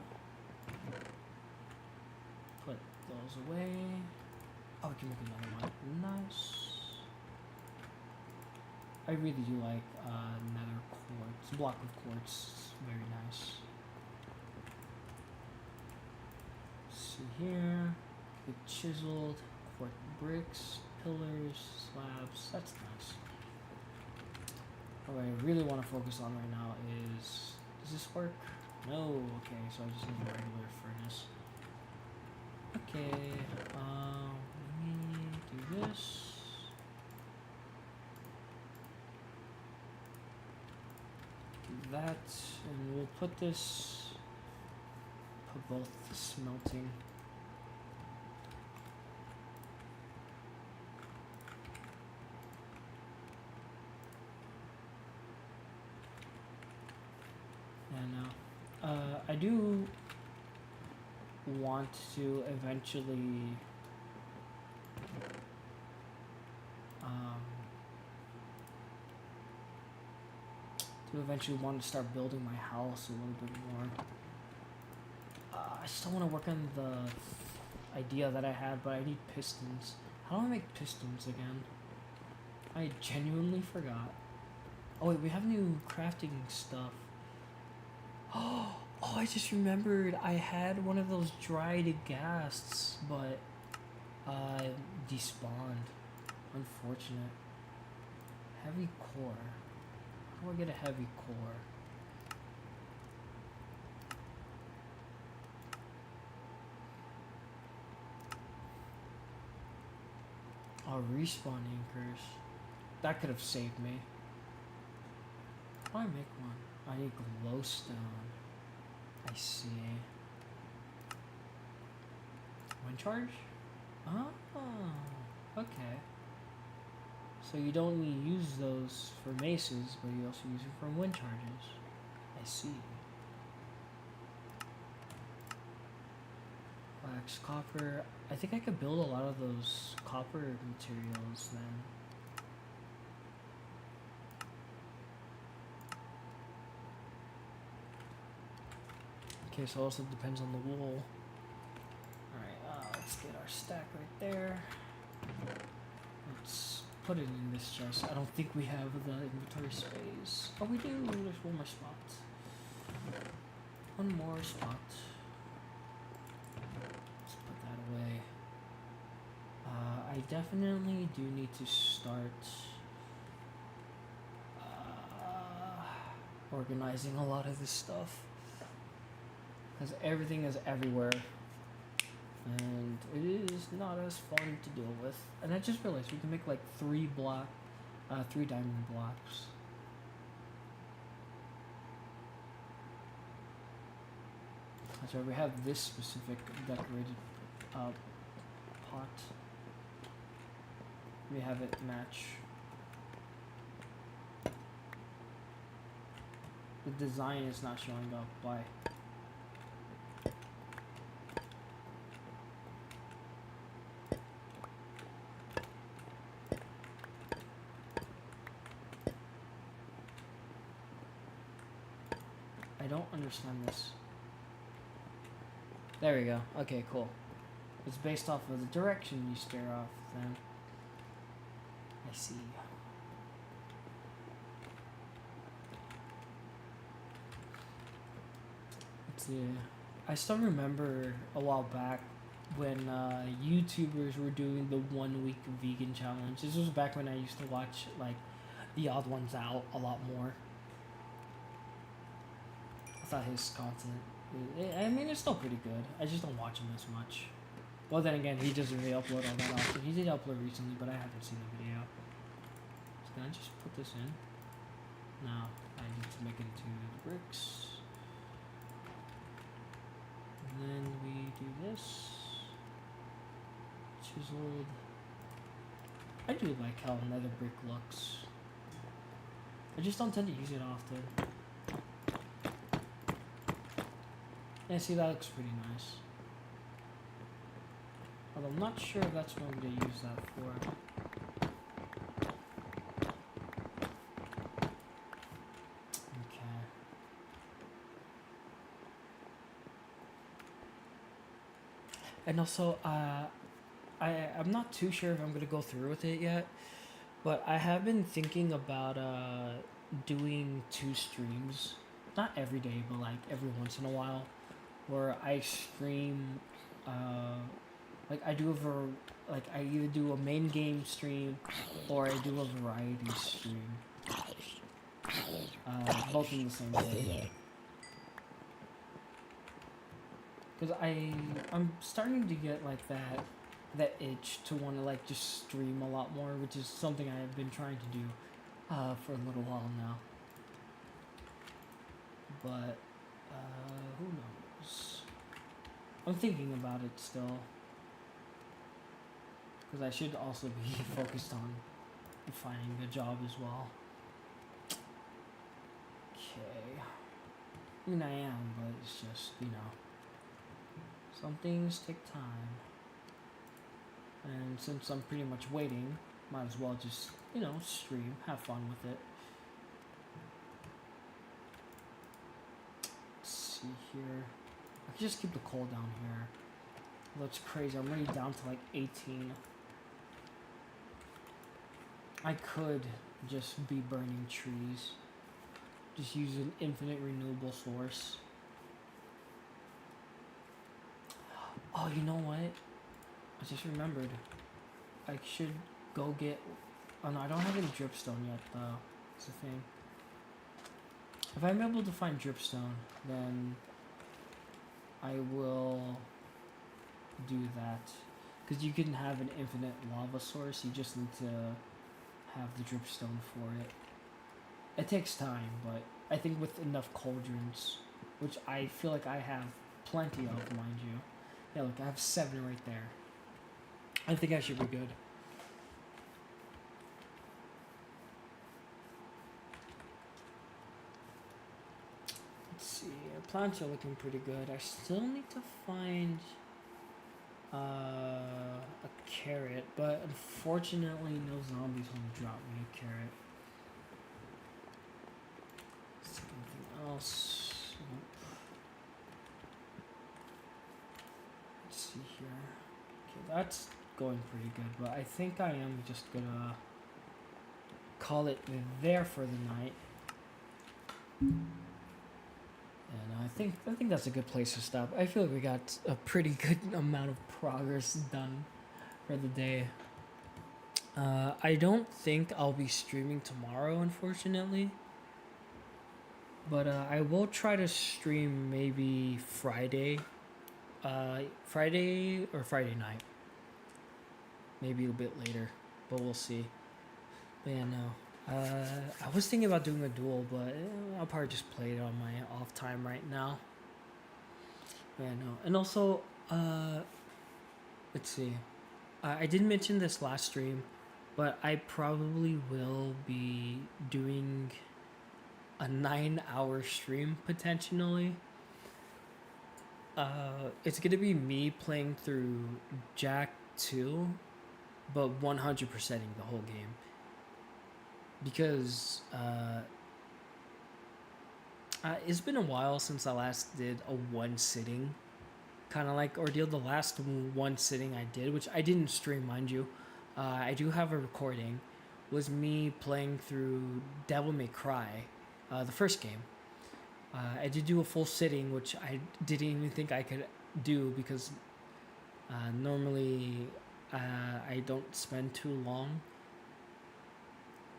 [SPEAKER 3] Put those away. Oh, we can make another one. Nice. I really do like nether quartz, block of quartz. It's very nice. Let's see here. Big chiseled quartz bricks, pillars, slabs. That's nice. What I really want to focus on right now is, does this work? No. Okay, so I just need a regular furnace. Okay. Let me do this. That, and we'll put this, put both the smelting. know. I do want to eventually um, want to start building my house a little bit more. I still want to work on the idea that I had, but I need pistons. How do I make pistons again? I genuinely forgot. Oh wait, we have new crafting stuff. Oh, I just remembered I had one of those dried ghasts, but despawned. Unfortunate. Heavy core. How do I get a heavy core? Oh, respawn anchors. That could have saved me. How do I make one? I need glowstone. I see. Wind charge? Oh, okay. So you don't only use those for maces, but you also use them for wind charges. I see. Wax, copper. I think I could build a lot of those copper materials then. Okay, so it also depends on the wool. Alright, let's get our stack right there. Let's put it in this chest. I don't think we have the inventory space. Oh, we do. There's one more spot. One more spot. Let's put that away. I definitely do need to start organizing a lot of this stuff. Because everything is everywhere. And it is not as fun to deal with. And I just realized we can make like 3 diamond blocks. That's why we have this specific decorated pot. We have it match. The design is not showing up. Why? I don't understand this. There we go. Okay, cool. It's based off of the direction you stare off then. I see. Let's see. I still remember a while back when YouTubers were doing the 1 week vegan challenge. This was back when I used to watch like The Odd Ones Out a lot more. I thought his content, I mean, it's still pretty good. I just don't watch him as much. Well, then again, he doesn't really upload all that often. He did upload recently, but I haven't seen the video. So can I just put this in? No, I need to make it into the bricks. And then we do this. Chiseled. I do like how nether brick looks. I just don't tend to use it often. Yeah, see, that looks pretty nice. Although I'm not sure if that's what I'm going to use that for. Okay. And also, I'm not too sure if I'm going to go through with it yet, but I have been thinking about doing 2 streams. Not every day, but like every once in a while. Where I stream, like I either do a main game stream or I do a variety stream. Both in the same day. Because I'm starting to get like that itch to want to like just stream a lot more, which is something I've been trying to do for a little while now. But who knows? I'm thinking about it still. Because I should also be focused on finding a job as well. Okay. I mean, I am, but it's just, you know, some things take time. And since I'm pretty much waiting, might as well just, you know, stream, have fun with it. Let's see here. I can just keep the coal down here. That's crazy. I'm already down to like 18. I could just be burning trees. Just use an infinite renewable source. Oh, you know what? I just remembered. I should go get... Oh no, I don't have any dripstone yet though. That's the thing. If I'm able to find dripstone, then I will do that. Because you can have an infinite lava source, you just need to have the dripstone for it. It takes time, but I think with enough cauldrons, which I feel like I have plenty of, mind you. Yeah, look, I have 7 right there. I think I should be good. Let's see, our plants are looking pretty good. I still need to find a carrot, but unfortunately no zombies will drop me a carrot. Let's see anything else. Nope. Let's see here. Okay, that's going pretty good, but I think I am just gonna call it there for the night. And I think that's a good place to stop. I feel like we got a pretty good amount of progress done for the day. I don't think I'll be streaming tomorrow, unfortunately. But I will try to stream maybe Friday. Friday or Friday night. Maybe a bit later, but we'll see. But yeah, no. I was thinking about doing a duel, but I'll probably just play it on my off time right now. Yeah, no. And also, let's see. I didn't mention this last stream, but I probably will be doing a 9-hour stream potentially. It's gonna be me playing through Jak 2, but 100%ing the whole game. Because it's been a while since I last did a one sitting kind of like ordeal. The last one sitting I did, which I didn't stream, mind you, I do have a recording, was me playing through Devil May Cry, the first game. I did do a full sitting, which I didn't even think I could do because normally I don't spend too long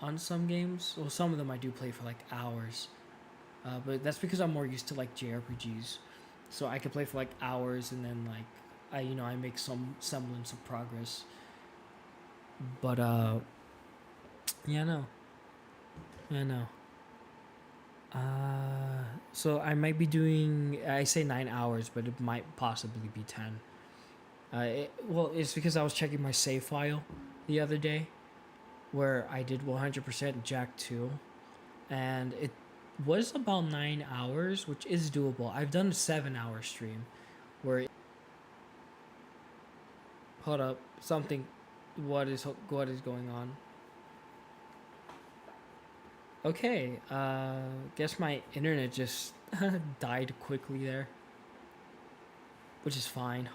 [SPEAKER 3] on some games. Well, some of them I do play for like hours, but that's because I'm more used to like JRPGs, so I can play for like hours and then like I make some semblance of progress. But yeah, no. So I might be doing, I say 9 hours, but it might possibly be 10. It's because I was checking my save file the other day, where I did 100% Jak 2, and it was about 9 hours, which is doable. I've done a 7-hour stream where hold up, what is going on? Okay, guess my internet just died quickly there, which is fine.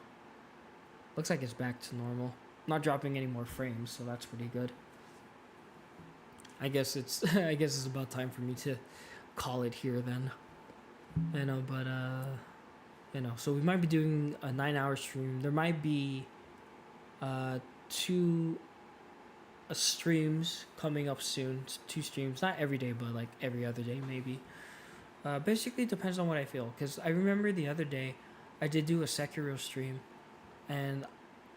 [SPEAKER 3] Looks like it's back to normal. Not dropping any more frames, so that's pretty good. I guess it's about time for me to call it here then. So we might be doing a 9-hour stream. There might be 2 streams coming up soon. 2 streams, not every day, but like every other day maybe. Basically, it depends on what I feel. Because I remember the other day, I did do a Sekiro stream, and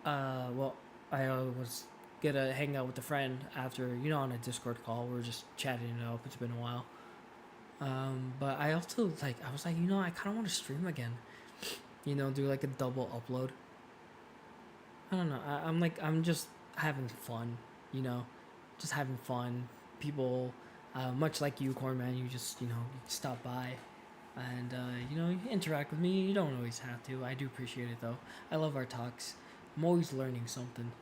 [SPEAKER 3] I was gonna hang out with a friend after, on a Discord call. We're just chatting it up. It's been a while. But I also I was like, I kind of want to stream again. Do like a double upload. I don't know. I'm just having fun. Just having fun. People, much like you, Corn Man, you just you stop by, and you know, interact with me. You don't always have to. I do appreciate it though. I love our talks. I'm always learning something.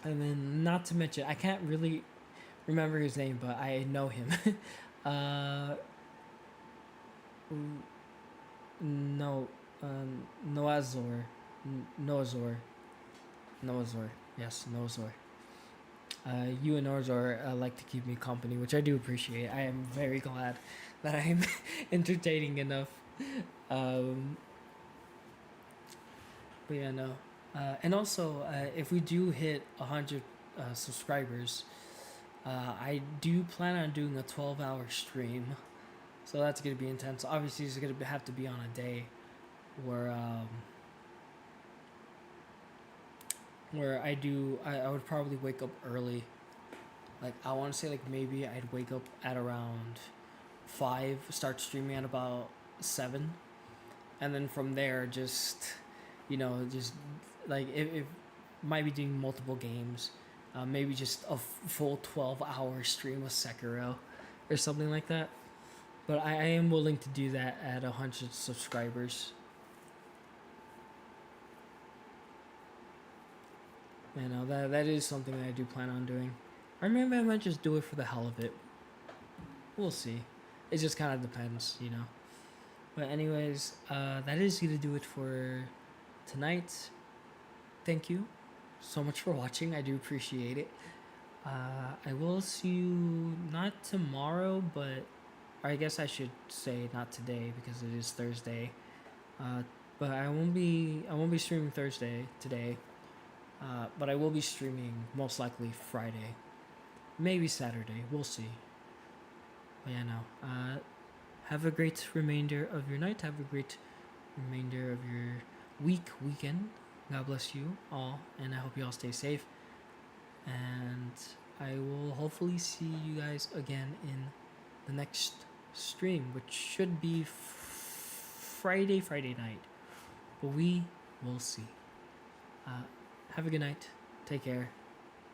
[SPEAKER 3] And then, not to mention, I can't really remember his name, but I know him. uh, no, Noazor, Noazor, Noazor. Yes, Noazor. You and Noazor like to keep me company, which I do appreciate. I am very glad that I'm entertaining enough. Um, but yeah, no. And also, if we do hit 100 subscribers, I do plan on doing a 12-hour stream. So that's going to be intense. Obviously, it's going to have to be on a day where I would probably wake up early. Like, I want to say, like, maybe I'd wake up at around 5, start streaming at about 7, and then from there, just, you know, just, like, if might be doing multiple games, maybe just a full 12-hour stream of Sekiro or something like that. But I am willing to do that at 100 subscribers. You know, that is something that I do plan on doing. Or maybe I might just do it for the hell of it. We'll see. It just kind of depends, you know. But anyways, that is going to do it for tonight. Thank you so much for watching. I do appreciate it. I will see you not tomorrow, but I guess I should say not today because it is Thursday. But I won't be streaming Thursday today. But I will be streaming most likely Friday, maybe Saturday. We'll see. But yeah, no. Have a great remainder of your night. Have a great remainder of your weekend. God bless you all, and I hope you all stay safe. And I will hopefully see you guys again in the next stream, which should be Friday night. But we will see. Have a good night. Take care.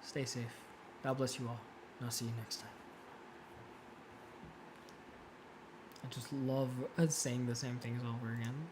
[SPEAKER 3] Stay safe. God bless you all. And I'll see you next time. I just love saying the same things over again.